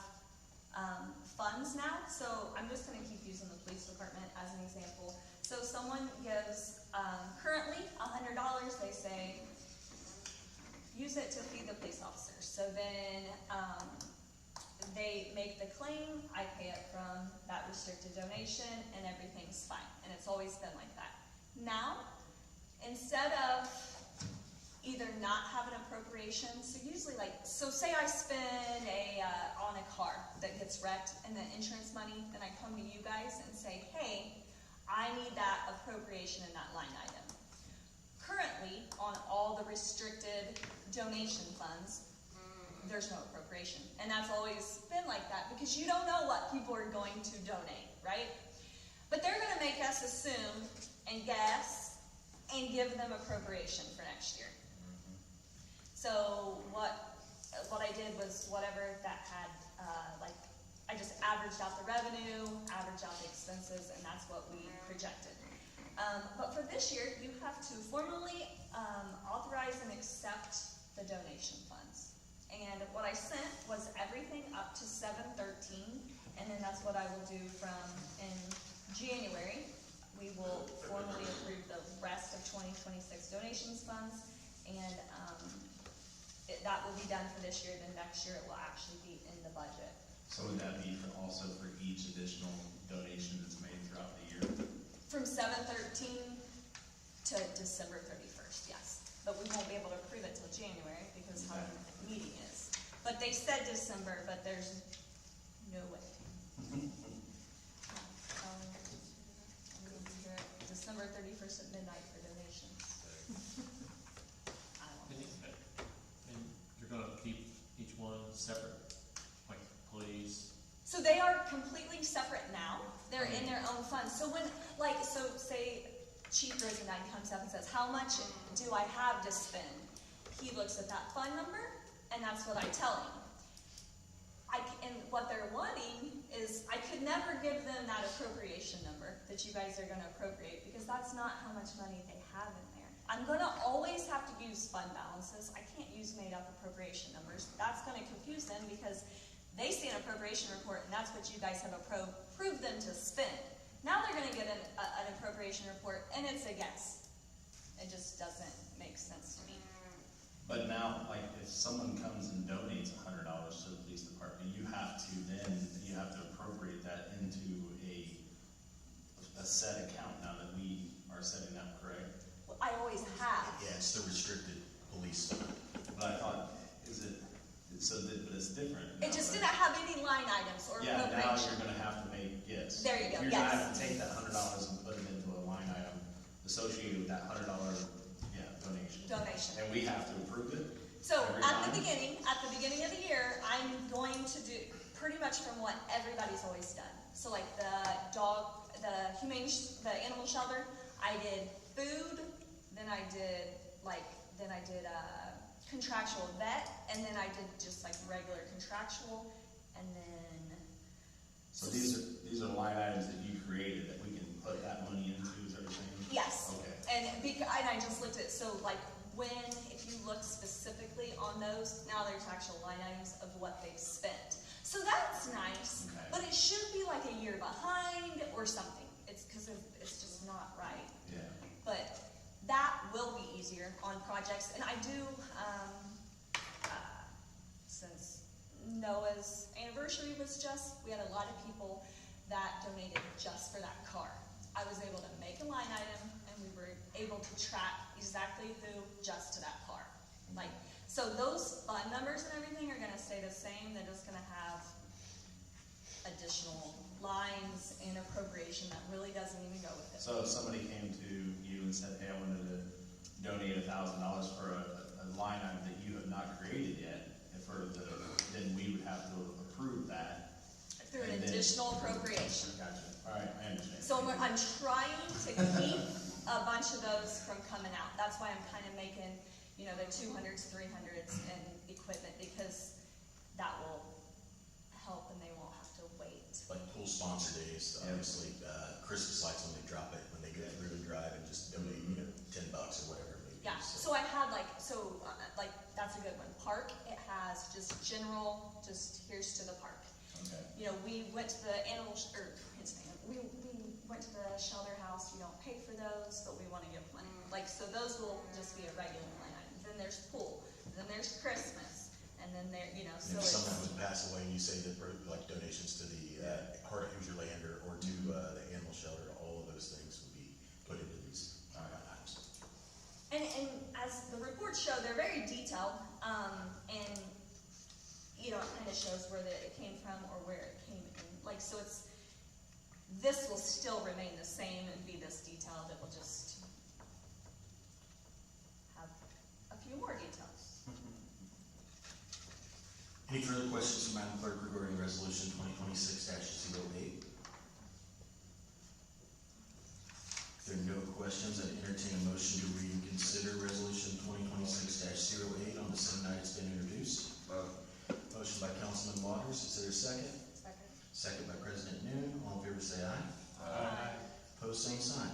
funds now. So I'm just going to keep using the police department as an example. So someone gives currently $100, they say, use it to feed the police officers. So then they make the claim, I pay it from that restricted donation, and everything's fine. And it's always been like that. Now, instead of either not have an appropriation, so usually so say I spend on a car that gets wrecked and the insurance money, then I come to you guys and say, hey, I need that appropriation in that line item. Currently, on all the restricted donation funds, there's no appropriation. And that's always been like that because you don't know what people are going to donate, right? But they're going to make us assume and guess and give them appropriation for next year. So what I did was whatever that had, I just averaged out the revenue, averaged out the expenses, and that's what we projected. But for this year, you have to formally authorize and accept the donation funds. And what I sent was everything up to 7/13, and then that's what I will do in January. We will formally approve the rest of 2026 donations funds, and that will be done for this year. Then next year it will actually be in the budget. So would that be also for each additional donation that's made throughout the year? From 7/13 to December 31st, yes. But we won't be able to approve it till January because how the meeting is. But they said December, but there's no way. I'm going to be here December 31st at midnight for donations. I don't know. And you're gonna keep each one separate, like police? So they are completely separate now. They're in their own funds. So say Chief Rosendine comes up and says, how much do I have to spend? He looks at that fund number, and that's what I tell him. And what they're wanting is, I could never give them that appropriation number that you guys are going to appropriate, because that's not how much money they have in there. I'm going to always have to use fund balances. I can't use made-up appropriation numbers. That's going to confuse them, because they see an appropriation report, and that's what you guys have approved them to spend. Now they're going to get an appropriation report, and it's a guess. It just doesn't make sense to me. But now, like, if someone comes and donates $100 to the police department, you have to appropriate that into a set account now that we are setting up, correct? Well, I always have. Yeah, it's the restricted police fund. But I thought, but it's different. It just didn't have any line items or Yeah, now appropriation. you're gonna have to make, yes. There you go, You're yes. gonna have to take that $100 and put it into a line item associated with that $100, donation. Donation. And we have to approve it? So every at the time? beginning of the year, I'm going to do pretty much from what everybody's always done. So like the animal shelter, I did food, then I did contractual vet, and then I did just like regular contractual, and then. So these are line items that you created that we can put that money into, is everything? Yes. Okay. And I just looked at, so like if you look specifically on those, now there's actual line items of what they've spent. So that's nice, Okay. but it should be like a year behind or something. It's because it's just not right. Yeah. But that will be easier on projects. And I do, since Noah's anniversary was we had a lot of people that donated just for that car. I was able to make a line item, and we were able to track exactly who just to that car. So those fund numbers and everything are gonna stay the same, they're just gonna have additional lines in appropriation that really doesn't even go with it. So if somebody came to you and said, hey, I wanted to donate $1,000 for a line item that you have not created yet, then we would have to approve that. Through an And then- additional appropriation. Gotcha, all right, I understand. So I'm trying to keep a bunch of those from coming out. That's why I'm kind of making, you know, the 200s, 300s and equipment, because that will help and they won't have to wait. Like pool sponsor days, obviously, Christmas lights when they drop it, when they go through and drive and just donate, you know, $10 or whatever it may be. Yeah, so I had like, that's a good one. Park, it has just general, just here's to the park. Okay. You know, we went to the we went to the shelter house, we don't pay for those, but we wanna give money. Like, so those will just be a regular line item. Then there's pool, then there's Christmas, and then there, you know, so And if it's. someone would pass away and you say that, like donations to the, Heart of Hoosier Lander or to, the animal shelter, all of those things would be put into these line items. And as the reports show, they're very detailed, and, you know, it kind of shows where it came from or where it came in. Like, so this will still remain the same and be this detailed, it will just have a few more details. Any further questions from Madam Clerk regarding Resolution 2026-08? If there are no questions, I'd entertain a motion to reconsider Resolution 2026-08 on the same night it's been introduced. Motion by Councilman Waters, is there a second? Second. Second by President Noon, all in favor say aye. Aye. Pose same sign.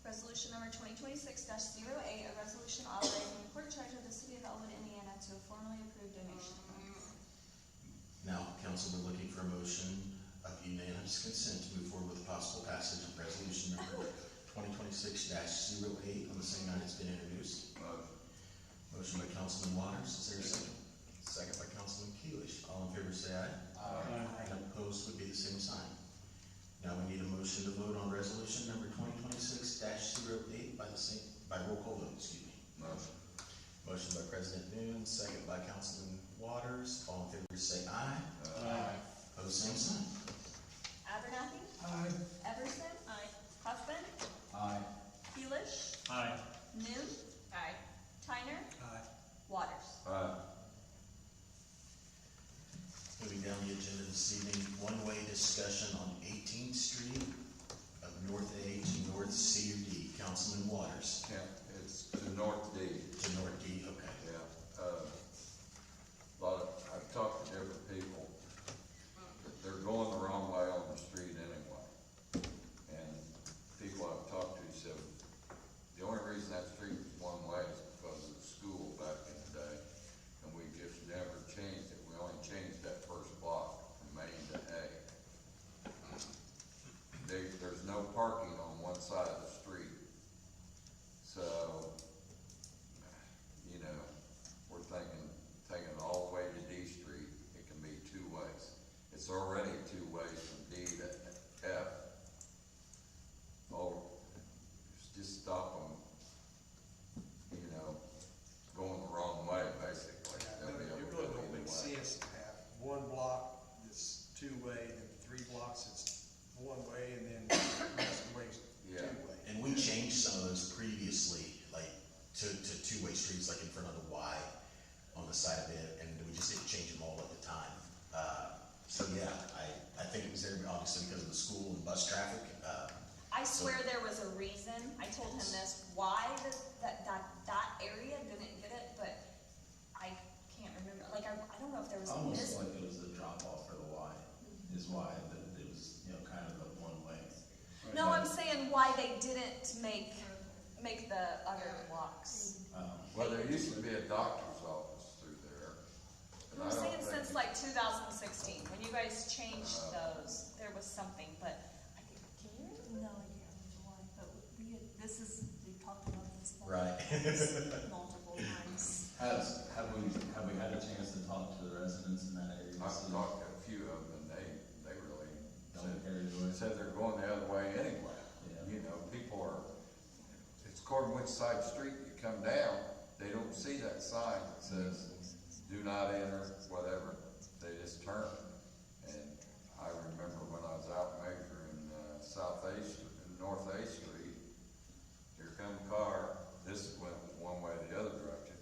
Resolution number 2026-08, a resolution authorizing the court charge of the city of Elwood, Indiana to a formally approved donation. Now, council, we're looking for a motion of unanimous consent to move forward with possible passage of resolution number 2026-08 on the same night it's been introduced. Motion by Councilman Waters, is there a second? Second by Councilman Keelish. All in favor say aye. Aye. And opposed would be the same sign. Now we need a motion to vote on resolution number 2026-08 by roll call vote, excuse me. Motion by President Noon, second by Councilman Waters. All in favor say aye. Aye. Opposed, same sign. Abernathy? Aye. Everson? Aye. Huffman? Aye. Keelish? Aye. Noon? Aye. Tyner? Aye. Waters? Moving down the agenda this evening, one-way discussion on 18th Street of North A to North C or D. Councilman Waters. Yeah, it's to North D. To North D, okay. Yeah, I've talked to different people, but they're going the wrong way on the street anyway. And people I've talked to said, the only reason that street was one way is because of the school back in the day, and we just never changed it, we only changed that first block from Main to A. There's no parking on one side of the street, so, you know, we're thinking, taking it all the way to D Street, it can be two ways. It's already two ways from D to F. Oh, just stop them, you know, going the wrong way, basically. They'll be able It to really go don't make either way. sense to have one block that's two-way, then 3 blocks that's one-way, and then the rest of the ways Yeah. two-way. And we changed some of those previously, like to two-way streets, like in front of the Y on the side of it, and we just didn't change them all at the time. So yeah, I think it was there obviously because of the school and bus traffic. I swear there was a reason. I told him this, why that area didn't get it, but I can't remember. Like, I don't know if there was a Almost like it was the drop off for the Y, is why it was, you know, kind of a one way. No, I'm saying why they didn't make the other blocks. Well, there used to be a doctor's office through there. and I'm I don't saying think since like 2016, when you guys changed those, there was something, but can you remember? No, I can't remember why, but we've talked about this. Right. Multiple times. Have we had a chance to talk to the residents in that area? I've talked to a few of them, and they really Don't carry the way. said they're going the other way anyway. Yeah. You know, people are, it's according which side street you come down, they don't see that sign that says do not enter, whatever, they just turn. And I remember when I was out measuring, South A Street, North A Street, here come a car, this went one way the other direction.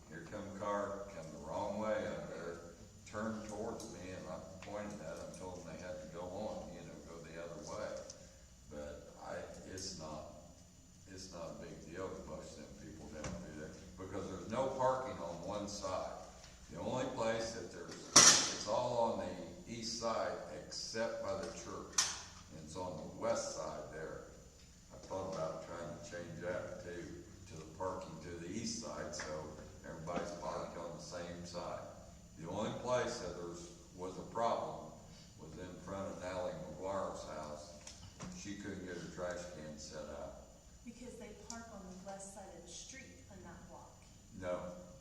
Here come a car, come the wrong way out there, turned towards me, and I pointed at them, told them they had to go on, go the other way. But it's not a big deal to push them people down through there, because there's no parking on one side. The only place that it's all on the east side except by the church, and it's on the west side there. I thought about trying to change that to the parking to the east side, so everybody's parked on the same side. The only place that was a problem was in front of Natalie McGuire's house. She couldn't get her trash can set out. Because they park on the west side of the street on that block. No.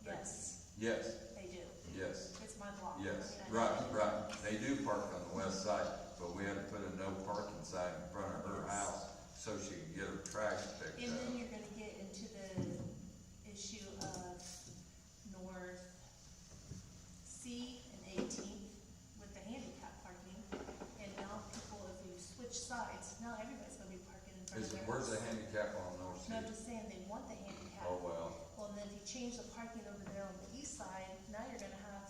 Yes, Yes, they do. yes, It's my block. yes, I mean, I right. They do park on the west side, but we had to put a no parking sign in front of her house so she could get her trash picked And up. then you're gonna get into the issue of North C and 18th with the handicap parking. And now people, if you switch sides, now everybody's gonna be parking in front of their house. Where's the handicap on North No, I'm Street? just saying, they want the handicap. Oh, well, Well, and then if you change the parking over there on the east side, now you're gonna have,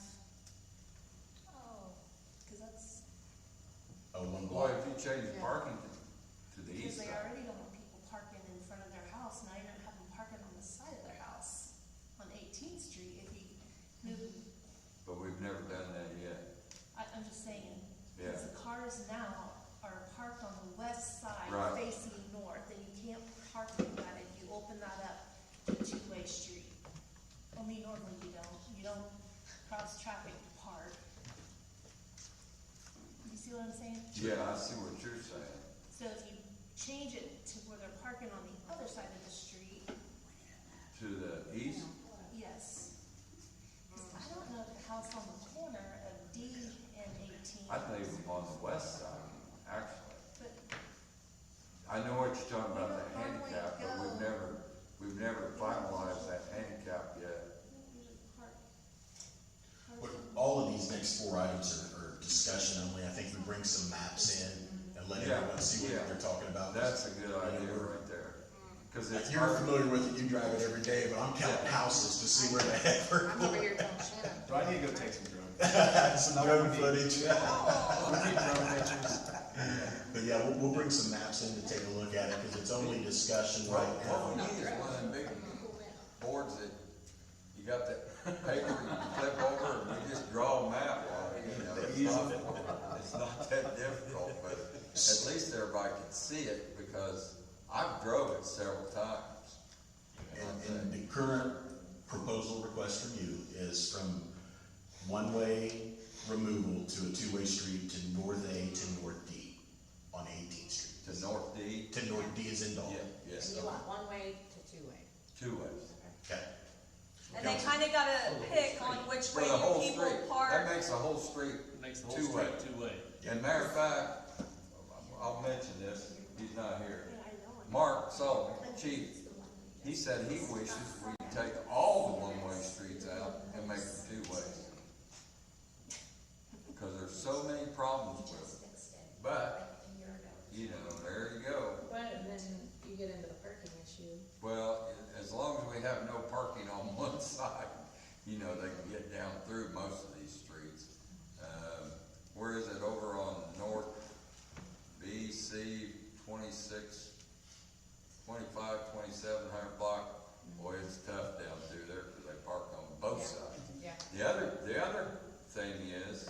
cause that's, Oh, one boy, block. if you change the parking to the because east they side. already don't want people parking in front of their house, now you're gonna have them parking on the side of their house, on 18th Street, if you move, But we've never done that yet. I'm just saying, Yeah. because the cars now are parked on the west side Right. facing north, and you can't park like that if you open that up to a two-way street. I mean, normally you don't cross traffic to park. You see what I'm saying? Yeah, I see what you're saying. So if you change it to where they're parking on the other side of the street, To the east, yes. 'Cause I don't know if the house on the corner of D and 18. I'd leave them on the west side, actually. But I know what you're talking about, the You don't normally handicap, but go- we've never finalized that handicap yet. usually park. What- All of these next four items are discussion only. I think we bring some maps in and let Yeah, everyone see yeah. what they're talking about. That's a good idea we're- right there. Cause it's You're hard. familiar with it, you drive it every day, but I'm counting houses to see where the heck we're I'm over going. here telling Shannon. Do I need to go take some drugs? Some drone footage. We need drone pictures. But yeah, we'll bring some maps in to take a look at it, because it's only discussion Well, right what we now. need is one of them big boards that you got that paper you flip over and you just draw a map on it, It's not that difficult, but at least everybody can see it, because I've drove it several times. And the current proposal request from you is from one-way removal to a two-way street to North A to North D on 18th Street. To North D? To North D is in Dalton. Yeah, yes, And you want one way to two way. two ways. Okay. And they kinda gotta pick on which For way the whole people street, park. that makes the whole street Makes the whole two-way. street two-way. And matter of fact, I'll mention this, he's not here. Mark Sullivan, chief, he said he wishes we could take all the one-way streets out and make them two-ways. Because there's so many problems with it. But, there you go. But then you get into the parking issue. Well, as long as we have no parking on one side, they can get down through most of these streets. Where is it, over on North BC 26, 25, 2700 block? Boy, it's tough down through there because they park on both sides. Yeah. The other thing is,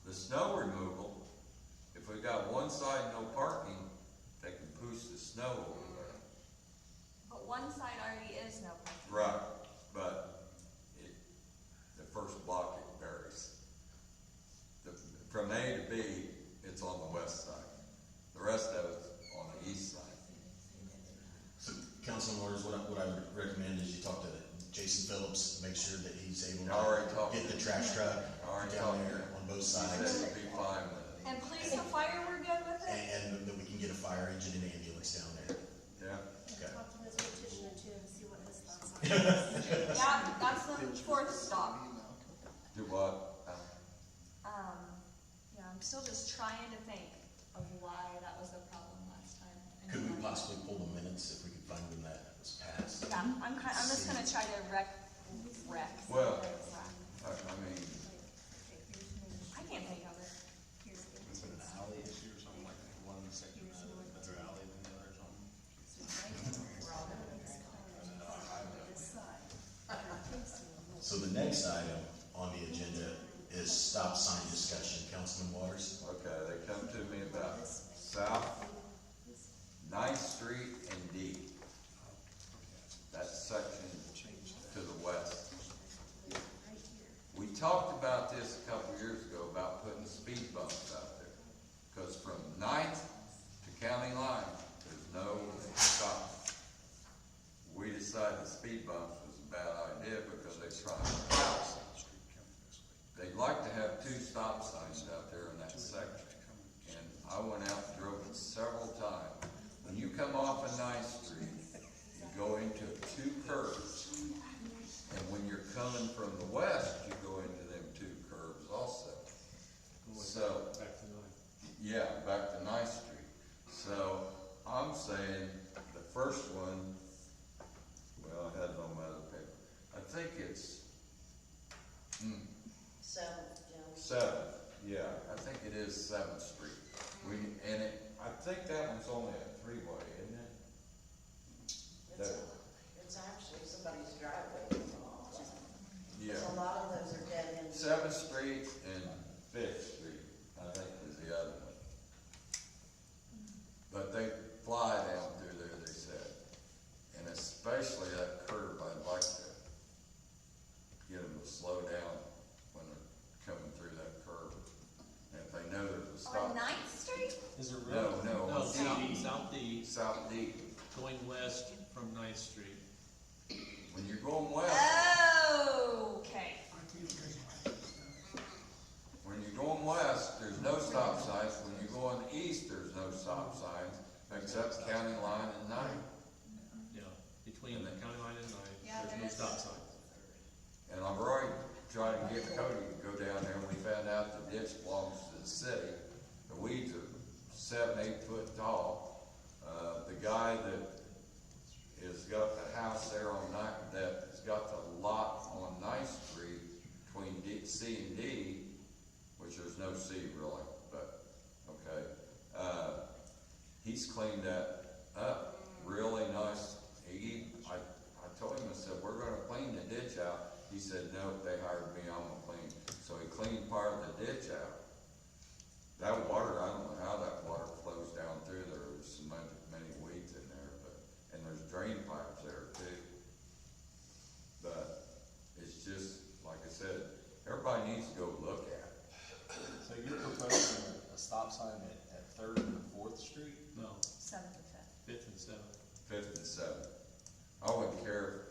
the snow removal, if we got one side no parking, they can push the snow over there. But one side already is no parking. Right, but the first block it varies. From A to B, it's on the west side. The rest of it's on the east side. So, Councilman Waters, what I would recommend is you talk to Jason Phillips, make sure that he's able I already to talked get to the him. trash truck I already down talked to there him. on both He said sides, it'd be fine with it. And police and fire, we're good with it? and that we can get a fire engine and ambulance down there. Yeah. Okay. Talk to Mr. Petitioner too and see what his thoughts are. Yeah, that's the fourth stop. Do what? Yeah, I'm still just trying to think of why that was a problem last time. Could we possibly pull the minutes if we could find when that was passed? Yeah, I'm just gonna try to rec. Well, I mean, I can't think of it. Is it an alley issue or something like that? One section has a better alley than the other or something? So the next item on the agenda is stop sign discussion. Councilman Waters? okay, they come to me about South 9th Street and D. That section to the west. We talked about this a couple years ago about putting speed bumps out there. Because from 9th to county line, there's no stop. We decided the speed bumps was a bad idea because they're trying to house. They'd like to have 2 stop signs out there in that section. And I went out and drove it several times. When you come off of 9th Street, you go into 2 curves. And when you're coming from the west, you go into them 2 curves also. So, yeah, back to 9th Street. So, I'm saying the first one, well, I had it on my other paper. I think it's, 7th, yeah, I think it is 7th Street. I think that one's only a 3-way, isn't it? It's actually somebody's driveway. Yeah. A lot of those are dead ends. 7th Street and 5th Street, I think is the other one. But they fly down through there, they said. And especially that curve, I'd like to get them to slow down when they're coming through that curve. And if they know there's a stop. On 9th Street? Is there No, room? no, No, on South D, South D. going west from 9th Street. When you're going west, Oh, okay. when you're going west, there's no stop signs. When you're going east, there's no stop signs, except county line and 9th. Yeah, between the county line and 9th, Yeah, there's no there is. stop sign. And I've already tried to get Cody to go down there, and we found out the ditch belongs to the city. The weeds are 7, 8 foot tall. The guy that has got the house there on 9th, that has got the lot on 9th Street between C and D, which there's no C really, but, okay. He's cleaned that up really nice. I told him, I said, we're gonna clean the ditch out. He said, nope, they hired me, I'm gonna clean. So he cleaned part of the ditch out. That water, I don't know how that water flows down through there. There's so many weeds in there, and there's drain pipes there too. But it's just, like I said, everybody needs to go look at it. So you're proposing a stop sign at 3rd and 4th Street? No, 7th and 5th. 5th and 7th. 5th and 7th. I wouldn't care.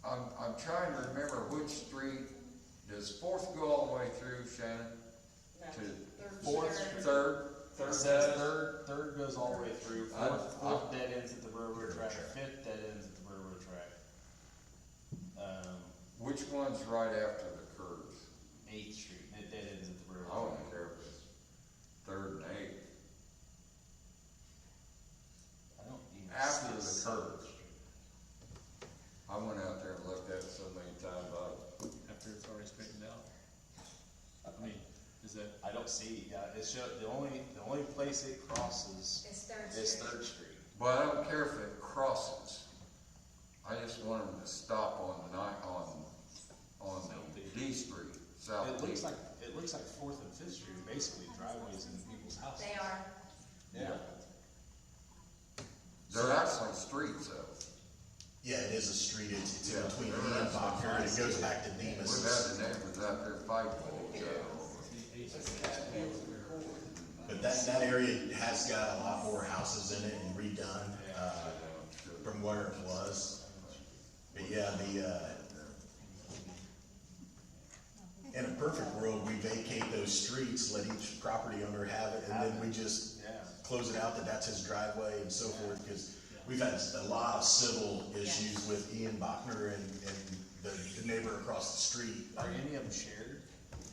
I'm trying to remember which street, does 4th go all the way through, Shannon? To 4th, 3rd? Third goes all the way through. Fourth dead ends at the railroad track. 5th dead ends at the railroad track. Which one's right after the curves? 8th Street. It dead ends at the I railroad track. wouldn't care if it's 3rd and 8th. I don't even After see the a curves. I went out there and looked at it so many times, After it's already straightened out. I mean, is that? I don't see, the only place it crosses It's 3rd is Street. 3rd Street. but I don't care if it crosses. I just want them to stop on D Street, South It D. looks like 4th and 5th Street are basically driveways into people's houses. They are. Yeah. They're actually streets though. Yeah, it is a street. It's Yeah. between D and Bacher, and it goes back to We've Demus. had the neighbors out there fighting with each other. But that area has got a lot more houses in it and redone, from where it was. But yeah, in a perfect world, we vacate those streets, let each property owner have it, and then we just close it out that that's his driveway and so forth, because we've had a lot of civil issues with Ian Bachner and the neighbor across the street. Are any of them shared?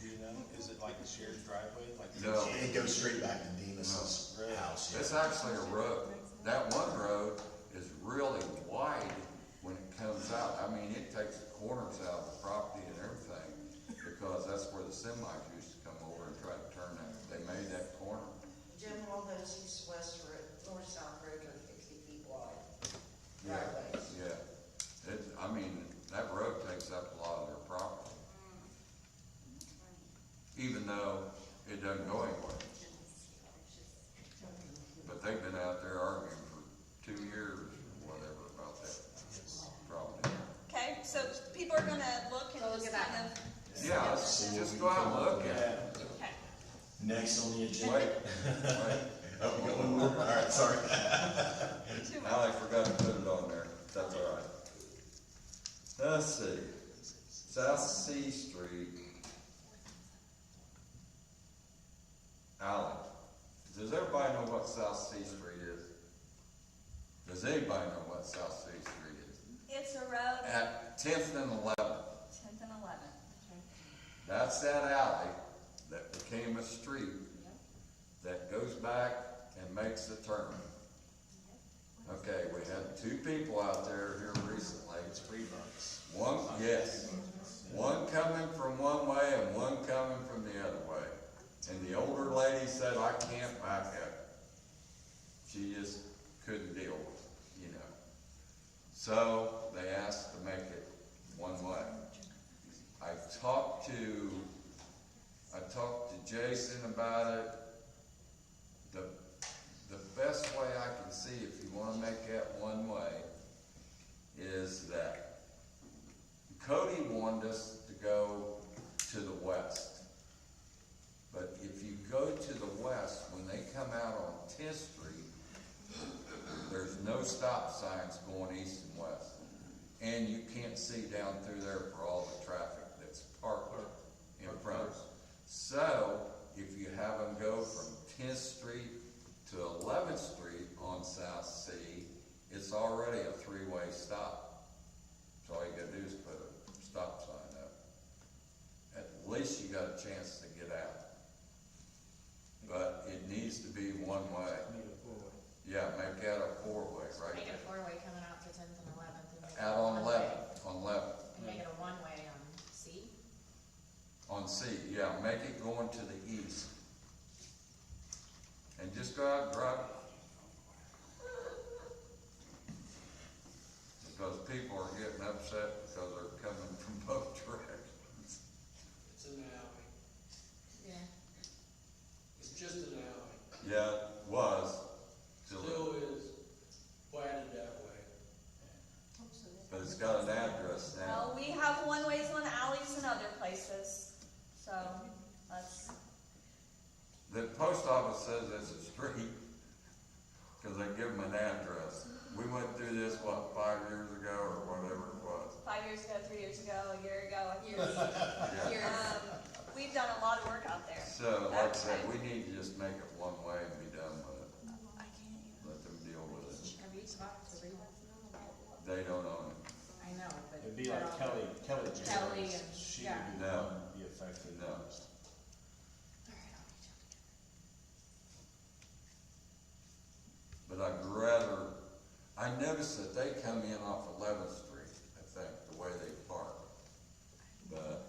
Do you know? Is it like a shared driveway? Like No. It goes straight back to Demas's house. It's actually a road. That one road is really wide when it comes out. I mean, it takes the corners out of the property and everything, because that's where the semis used to come over and try to turn that. They made that corner. Jim, all those east-west road, north-south roads are 60 feet wide. Yeah, Driveways. yeah. I mean, that road takes up a lot of their property. Even though it doesn't go anywhere. But they've been out there arguing for 2 years or whatever about that property. Okay, so people are gonna look and Go look just at kind that. of. Yeah, let's just go out and look at it. Okay. Next on the agenda. Wait, wait. Oh, we got one more? All right, sorry. Now I forgot to put it on there. That's all right. Let's see. South C Street. Alley. Does everybody know what South C Street is? Does anybody know what South C Street is? It's a road, At 10th and 11th. 10th and 11th. That's that alley that became a street that goes back and makes the turn. Okay, we had 2 people out there here recently. One, yes. One coming from one way and one coming from the other way. And the older lady said, I can't back up. She just couldn't deal with it, you know. So they asked to make it one way. I talked to Jason about it. The best way I can see, if you wanna make that one way, is that Cody wanted us to go to the west. But if you go to the west, when they come out on 10th Street, there's no stop signs going east and west. And you can't see down through there for all the traffic that's parked in front. So, if you have them go from 10th Street to 11th Street on South C, it's already a 3-way stop. So all you gotta do is put a stop sign up. At least you got a chance to get out. But it needs to be one way. Yeah, make that a 4-way right Make it there. a 4-way coming out to 10th and 11th. And make it Out a on one-way. 11th, on 11th. And make it a one-way on C. On C, yeah, make it going to the east. And just go out and drive. Because people are getting upset because they're coming from both directions. It's an alley. Yeah. It's just an alley. Yeah, it was. till it- Still is platted that way. But it's got an address now. Well, we have one-ways on alleys and other places, so let's, The post office says it's a street, because they give them an address. We went through this, what, 5 years ago, or whatever it was. 5 years ago, 3 years ago, a year ago. Yeah. We've done a lot of work out there. So, like I said, Okay. we need to just make it one way and be done with it. I can't even. Let them deal with it. Have you talked to Reba? They don't own it. I know, but. It'd be like Kelly Kelly Jerry's. and- She yeah. would be the No. one that'd be affected No. most. But I noticed that they come in off 11th Street, I think, the way they park. But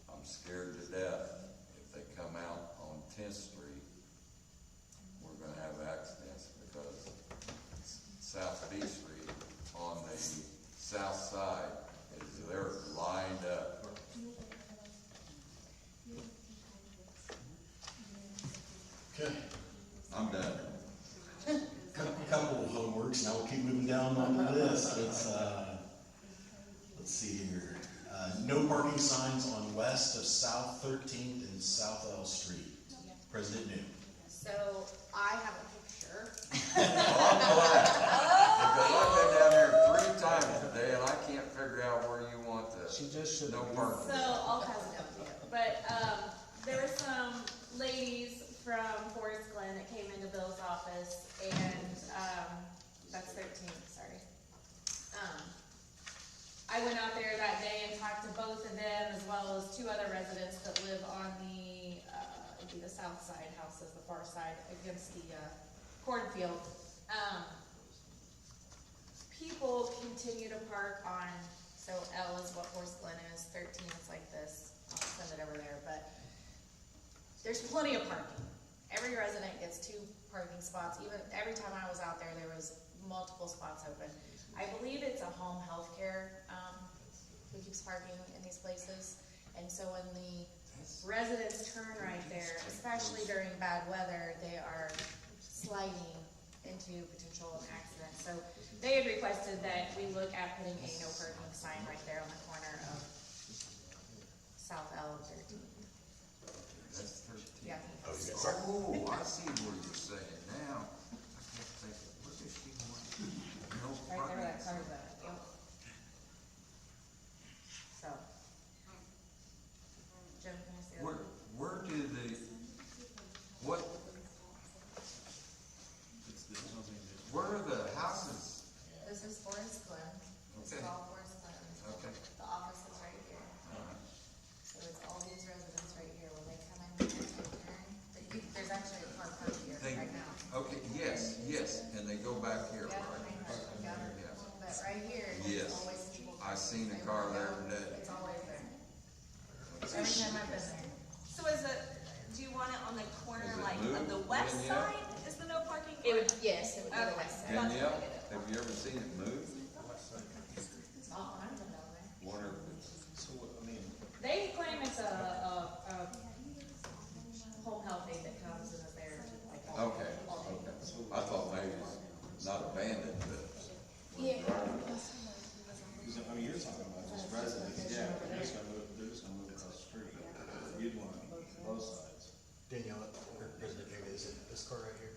I'm scared to death if they come out on 10th Street, we're gonna have accidents because South B Street on the south side is, they're lined up. Okay, I'm done. couple of homeworks, now we'll keep moving down on the list. Let's see here. No parking signs on west of South 13th and South L Street. President New. So I have a picture. I'm glad. Because I've been down there 3 times today and I can't figure out where you want the, She just should. no parking. So I'll pass it down to you. But, there were some ladies from Forest Glen that came into Bill's office and, That's 13, sorry. I went out there that day and talked to both of them, as well as two other residents that live on the, it'd be the south side houses, the far side, against the, cornfield. People continue to park on, so L is what Forest Glen is, 13 is like this, I'll send it over there, but there's plenty of parking. Every resident gets 2 parking spots, even every time I was out there, there was multiple spots open. I believe it's a home health care, who keeps parking in these places. And so when the residents turn right there, especially during bad weather, they are sliding into potential accident. So they had requested that we look at putting a no parking sign right there on the corner of South L and 13. That's 13. Yeah. Oh, I see where you're saying now. I kept thinking, what does she want? No Right there where that parking. car's at, yep. So. Jim, can I see that? Where do they, what, where are the houses? This is Forest Glen. This is Okay. all Forest Glen. Okay. The office is right here. Alright. So it's all these residents right here. When they come in, they turn. There's actually a car parked here They, right now. okay, yes, and they go back here, Yeah, right? yeah. Yes. But right here, Yes. there's always people. I seen the car there today. It's always there. Every time I've been there. So is it, do you want it on the corner, Is it like, moved? of the west Yeah. side, is the no parking? It would, yes, it would be the Okay. west side. Danielle, have you ever seen it move? Oh, I don't know there. Wonder if it's, They claim it's a home health aide that comes and is there like all okay, all day. okay. I thought maybe it's not abandoned, but. Yeah. I mean, you're talking about just residents, yeah, they're just gonna move across the street. You'd want both sides. Danielle, or President David, is it this car right here?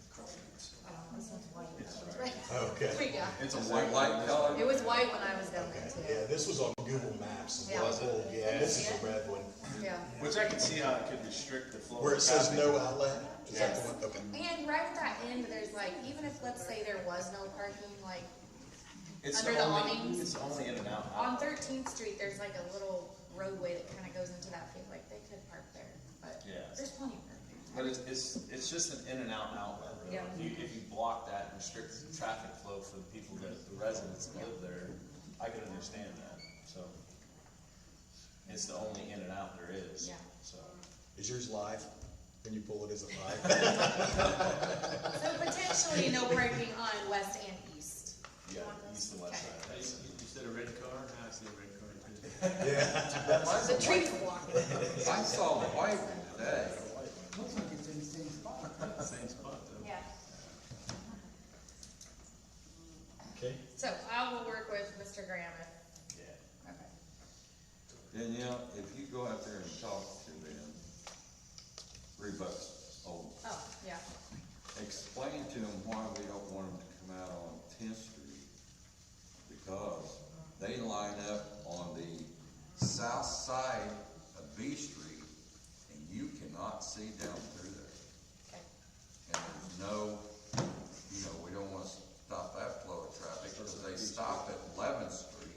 This one's white. It's Okay. We got. It's a Is it white light color? It was white when I was down there too. Yeah, this was on Google Maps. Yeah. Was it? Yeah, this is a red one. Yeah. Which I can see how it could restrict the flow. Where it of says traffic. no outlet? Is that Yes. the one? Okay. And right at that end, there's like, even if, let's say there was no parking, like, It's under the only- awnings. It's only in and out. on 13th Street, there's like a little roadway that kinda goes into that field, like, they could park there, but Yeah. there's plenty of parking. But it's just an in and out outlet, really. Yeah. If you block that and restrict the traffic flow for the people that, the residents that live there, I can understand that, so. It's the only in and out there is, Yeah. so. Is yours live? When you pull it, is it live? So potentially no parking on west and east. Yeah, east and west Okay. side. You said a red car, now I see a red car too. Yeah. That might The be trees white. block. I saw the white one today. Looks like it's in the same spot. Same spot though. Yeah. Okay. So I will work with Mr. Graham if, Yeah. okay. Danielle, if you go out there and talk to them, Rebuck's old, Oh, yeah. explain to them why we don't want them to come out on 10th Street. Because they line up on the south side of B Street and you cannot see down through there. Okay. And there's no, we don't wanna stop that flow of traffic because they stop at 11th Street.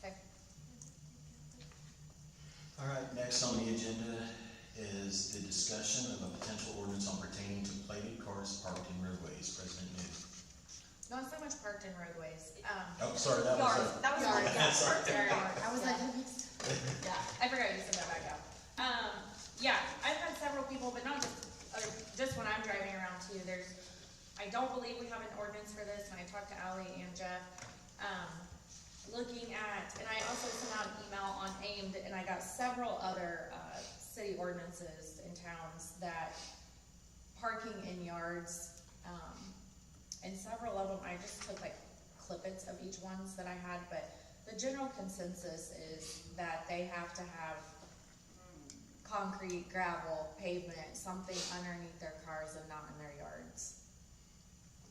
Okay. All right, next on the agenda is the discussion of a potential ordinance on pertaining to plated cars parked in roadways. President New. Not so much parked in roadways. Oh, sorry, that was Yards. a. That was yard, yeah, Sorry. sorry, I was like, yeah, I forgot you sent that back out. Yeah, I've had several people, but not just when I'm driving around too, I don't believe we have an ordinance for this, and I talked to Ally and Jeff, looking at, and I also sent out an email on AIMD, and I got several other, city ordinances in towns that parking in yards, and several of them, I just took like clippets of each ones that I had, but the general consensus is that they have to have concrete, gravel, pavement, something underneath their cars and not in their yards.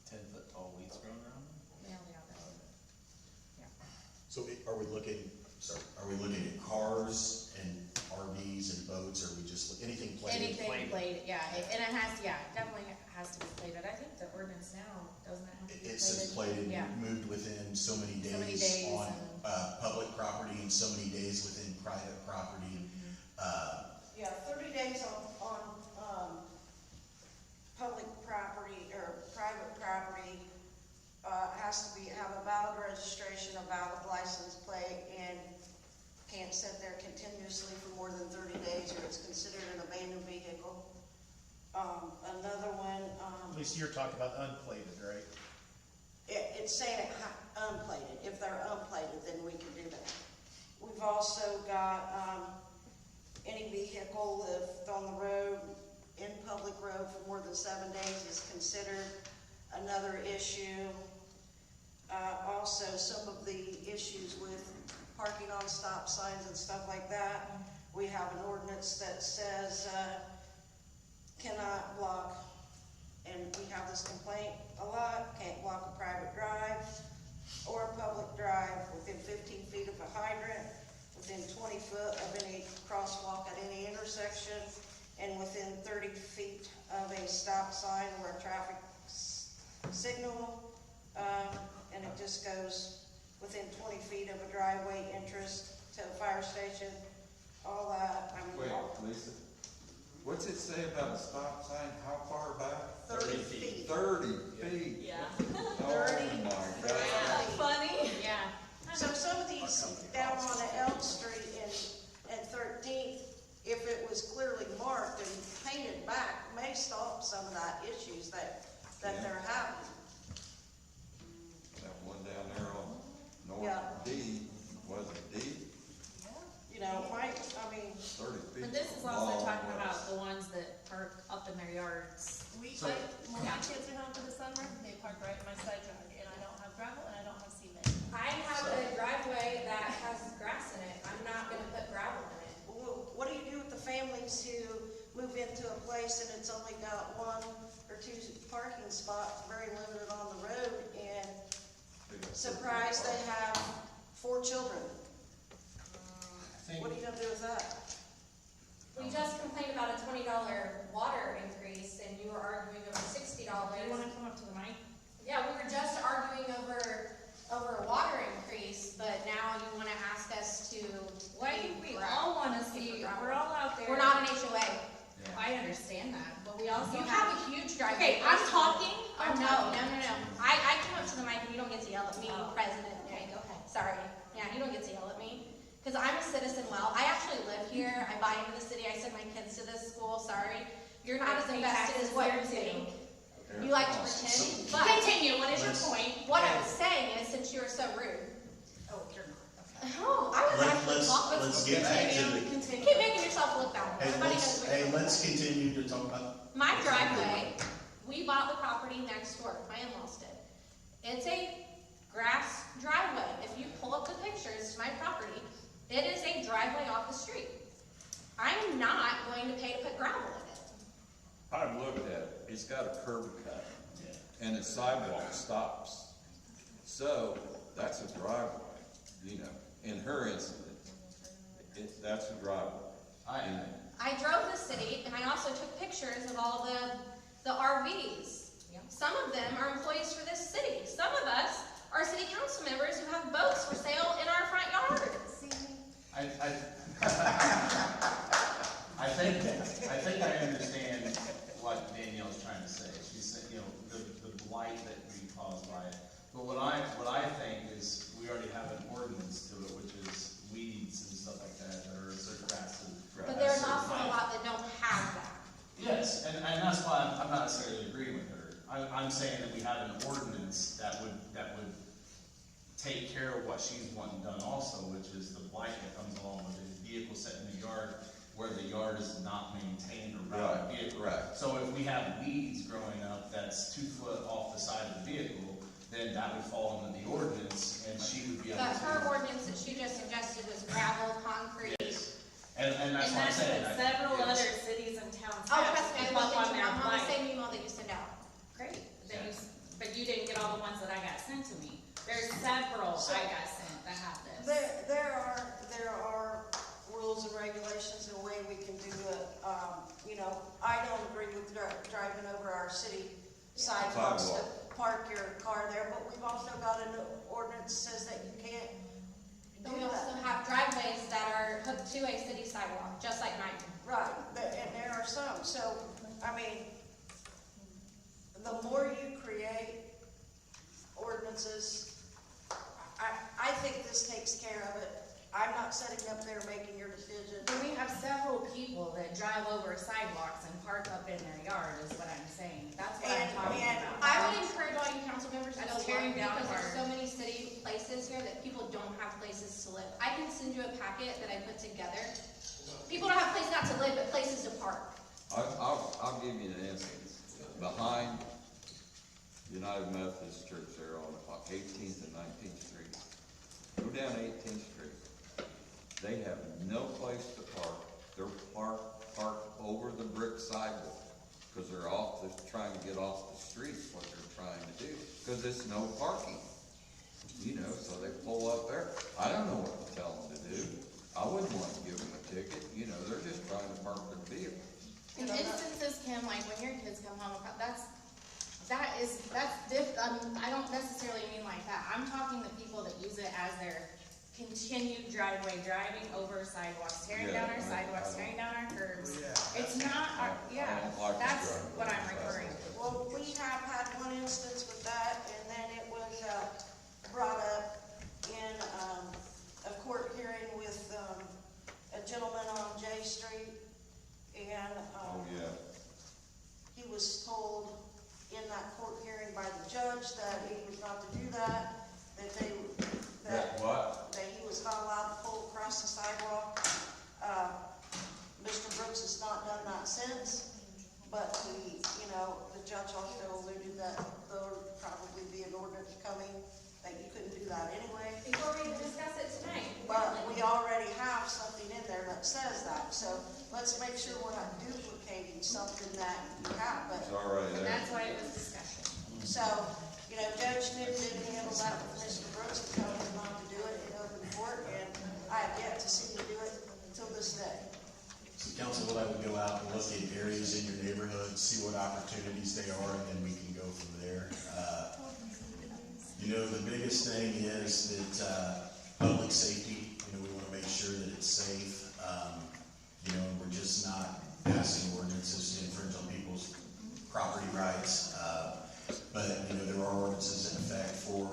10-foot tall weeds growing around them? Yeah, that would, yeah. So are we looking at cars and RVs and boats, or we just, anything plated? Anything plated, yeah, and it has, yeah, definitely has to be plated. I think the ordinance now, doesn't it have to be plated? It says plated, Yeah. moved within so many So many days days on, and- public property and so many days within private property. Yeah, 30 days on, public property or private property, has to have a valid registration, a valid license plate, and can't sit there continuously for more than 30 days, or it's considered an abandoned vehicle. Another one, Lisa, you're talking about unplated, right? it's saying it unplated. If they're unplated, then we can do that. We've also got, any vehicle left on the road, in public road for more than 7 days is considered another issue. Also, some of the issues with parking on stop signs and stuff like that, we have an ordinance that says, cannot block, and we have this complaint a lot, can't block a private drive or a public drive within 15 feet of a hydrant, within 20 foot of any crosswalk at any intersection, and within 30 feet of a stop sign or a traffic signal, and it just goes within 20 feet of a driveway entrance to a fire station, all that, I mean. Wait, Lisa, what's it say about a stop sign, how far back? 30 feet. 30 feet? Yeah. Oh 30 my God. feet. Funny? Yeah. So some of these down on Elm Street and 13th, if it was clearly marked and painted back, may stop some of that issues that they're having. That one down there on Yeah. North D, was it D? You know, I mean, 30 feet. But this is also talking about the ones that park up in their yards. So- When my kids are home for the summer, they park right in my side yard, and I don't have gravel and I don't have cement. I have a driveway that has grass in it. I'm not gonna put gravel in it. what do you do with the families who move into a place and it's only got 1 or 2 parking spots, very limited on the road, and surprise, they have 4 children? What are you gonna do with that? We just complained about a $20 water increase, and you were arguing over $60. You wanna come up to the mic? Yeah, we were just arguing over a water increase, but now you wanna ask us to. Well, I think we all wanna see, we're all out there. We're not an HOA. I understand that, but we also You have a huge driveway. Okay, I'm talking. Oh, no. I came up to the mic and you don't get to yell at me, President. Okay, go ahead. Sorry. Yeah, you don't get to yell at me. Because I'm a citizen well. I actually live here. I buy into the city. I send my kids to this school. Sorry. You're not as invested as what you think. You like to pretend. But Continue, what is your point? what I was saying is, since you were so rude. Oh, you're not, okay. Oh, I was actually talking. Let's get back to the, Continue. Keep making yourself look bad. Everybody knows what you're doing. let's continue to talk about. My driveway, we bought the property next door, my in-laws did. It's a grass driveway. If you pull up the pictures to my property, it is a driveway off the street. I'm not going to pay to put gravel in it. I've looked at it, it's got a curb cut, and the sidewalk stops. So, that's a driveway, you know, in her instance, that's a driveway. I drove the city, and I also took pictures of all the RVs. Some of them are employees for this city. Some of us are city council members who have boats for sale in our front yard. I think I understand what Danielle's trying to say. She's saying, you know, the blight that can be caused by it. But what I think is, we already have an ordinance to it, which is weeds and stuff like that are certain grasses. But there's also a lot that don't have that. Yes, and that's why I'm not necessarily agreeing with her. I'm saying that we have an ordinance that would take care of what she's wanting done also, which is the blight that comes along with a vehicle set in the yard where the yard is not maintained around the vehicle. Right. So if we have weeds growing up that's 2 foot off the side of the vehicle, then that would fall under the ordinance, and she would be able But to. her ordinance that she just suggested was gravel, concrete. Yes. And that's what I'm saying. what several other cities and towns Oh, have. trust me, I Up looked on into their them on the blight. same email that you sent out. Great, but you didn't get all the ones that I got sent to me. There's several I got sent that have this. There are rules and regulations city sidewalks to Sidewalk. park your car there, but we've also got an ordinance that says that you can't do But we also that. have driveways that are hooked to a city sidewalk, just like mine. Right, and there are some, so, I mean, the more you create ordinances, I think this takes care of it. I'm not sitting up there making your decision. But we have several people that drive over sidewalks and park up in their yard, is what I'm saying. That's what I'm talking about. I would encourage all you council members to go tearing down, because there's so many city places here that people don't have places to live. I can send you a packet that I put together. People don't have places not to live, but places to park. I'll give you an instance. Behind United Methodist Church there on 18th and 19th Street. Go down 18th Street. They have no place to park. They're parked over the brick sidewalk, because they're trying to get off the street, what they're trying to do, because it's no parking. You know, so they pull up there. I don't know what to tell them to do. I wouldn't want to give them a ticket, you know, they're just trying to park their vehicle. In instances, Kim, like when your kids come home, that's I don't necessarily mean like that. I'm talking the people that use it as their continued driveway, driving over sidewalks, tearing down our sidewalks, tearing down our curbs. It's not, that's what I'm referring to. Well, we have had one instance with that, and then it was, brought up in, a court hearing with, a gentleman on J Street, and, he was told in that court hearing by the judge that he was not to do that, that he was not allowed to pull across the sidewalk. Mr. Brooks has not done that since, but the judge also alluded that there would probably be an ordinance coming that you couldn't do that anyway. Before we even discuss it tonight. But we already have something in there that says that, so let's make sure we're not duplicating something that you have, but. It's all right. And that's why it was discussion. So, Judge Newton didn't handle that with Mr. Brooks, and told him not to do it in open court, and I have yet to see him do it until this day. So council, what I would go out and look at areas in your neighborhood, see what opportunities they are, and then we can go from there. The biggest thing is that, public safety, we want to make sure that it's safe. And we're just not passing ordinances to infringe on people's property rights. But there are ordinances in effect for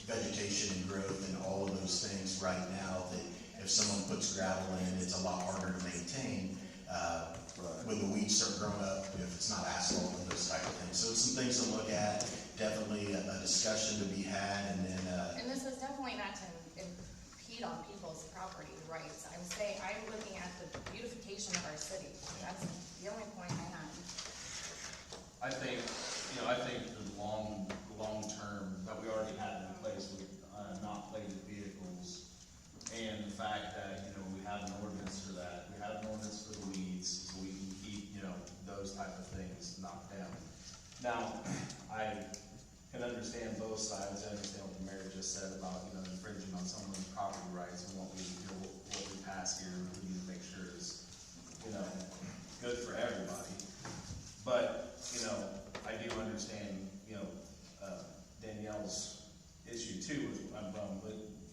vegetation and growth and all of those things right now that if someone puts gravel in, it's a lot harder to maintain. When the weeds start growing up, if it's not asphalt and those type of things. So some things to look at, definitely a discussion to be had, and then, And this is definitely not to impede on people's property rights. I'm looking at the beautification of our city. That's the only point I have. I think the long term that we already had in place with, not plated vehicles, and the fact that, we have an ordinance for that, we have an ordinance for the weeds, so we can keep, those type of things knocked down. Now, I can understand both sides. I understand what the mayor just said about, infringing on someone's property rights, and what we pass here, we need to make sure is, good for everybody. But, I do understand, Danielle's issue too, is I'm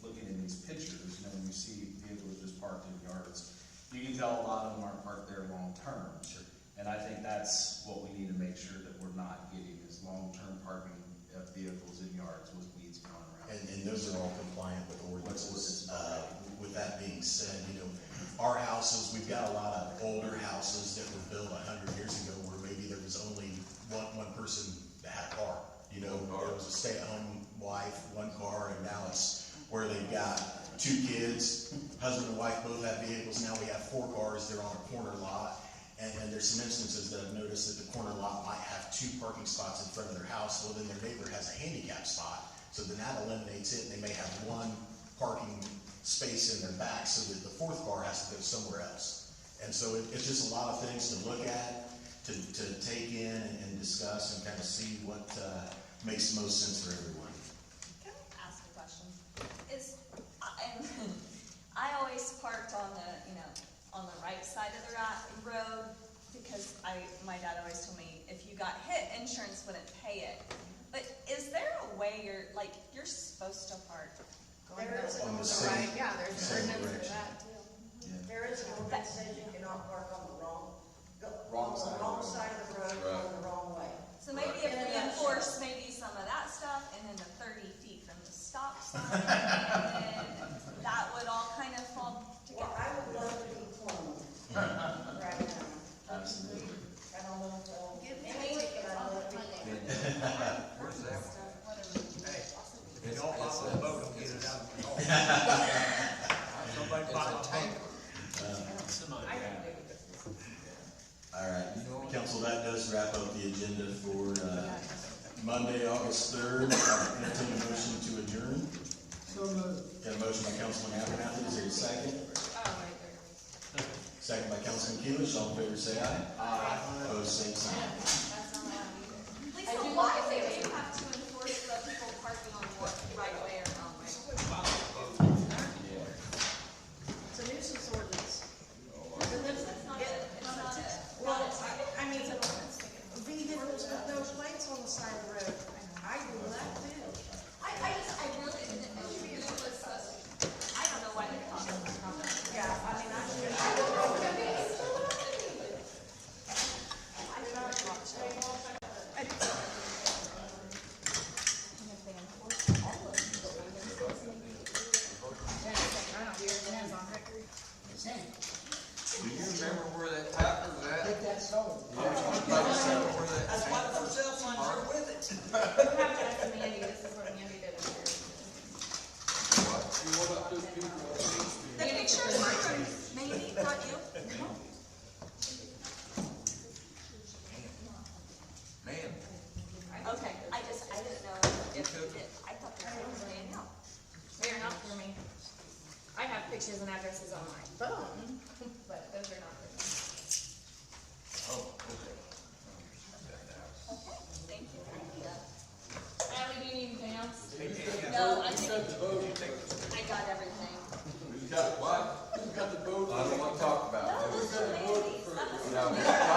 looking at these pictures, when you see vehicles just parked in yards, you can tell a lot of them aren't parked there long term. Sure. And I think that's what we need to make sure that we're not getting, is long-term parking of vehicles in yards with weeds growing around. and those are all compliant with ordinances. With that being said, our houses, we've got a lot of older houses that were built 100 years ago where maybe there was only one person that had a car. It was a stay-at-home wife, one car, and now it's where they've got 2 kids, husband and wife both have vehicles. Now we have 4 cars, they're on a corner lot. And there's some instances that I've noticed that the corner lot might have 2 parking spots in front of their house. Well, then their neighbor has a handicap spot. So then that eliminates it, and they may have 1 parking space in their back so that the 4th car has to go somewhere else. And so it's just a lot of things to look at, to take in and discuss and kind of see what makes the most sense for everyone. Can I ask a question? I always parked on on the right side of the road, because my dad always told me, if you got hit, insurance right, yeah, there's Same an ordinance direction. for that too. There is an ordinance that says you cannot park on the wrong, Wrong on side. the wrong side of the road, Right. going the wrong way. So maybe if we enforce maybe some of that stuff and then the 30 feet from the stop sign, and that would all kind of fall Well, together. I would love to be cloned right now. Absolutely. I don't know if I'll get Maybe any it's ticket, I on love to be Monday. Where's that? If y'all follow the vote, don't get it out of my home. Somebody It's follow a the tank. All right, council, that does wrap up the agenda for, Monday, August 3rd. Entertain a motion to adjourn. So moved. Got a motion by Councilman Abernathy, is there a second? Second by Councilman Keelish, all in favor say aye. Aye. Opposed, same sign. Lisa, why do you have to enforce the people parking on what right away or wrong way? It's a nuisance ordinance. It's not a, Well, I mean, vehicles with no plates on the side of the road. I do that too. I really didn't know it was, I don't know why they call it. Yeah, I mean, Do you remember where that tapper's at? Get that sold. Anybody remember where that that's why tapper's the cell phones are with it. You have to ask Mandy, this is what Mandy did up here. You want up those people on Main Street? The pictures were from maybe, not you? Man, Okay, I didn't know if it, I thought they were staying out. They are not for me. I have pictures and addresses on my phone, but those are not for me. oh, okay. Thank you. Allie, do you need anything else? No, I think I got everything. Who's got what? Who's got the vote? I don't wanna talk about it. No, this is Mandy's. That was No, Mandy's.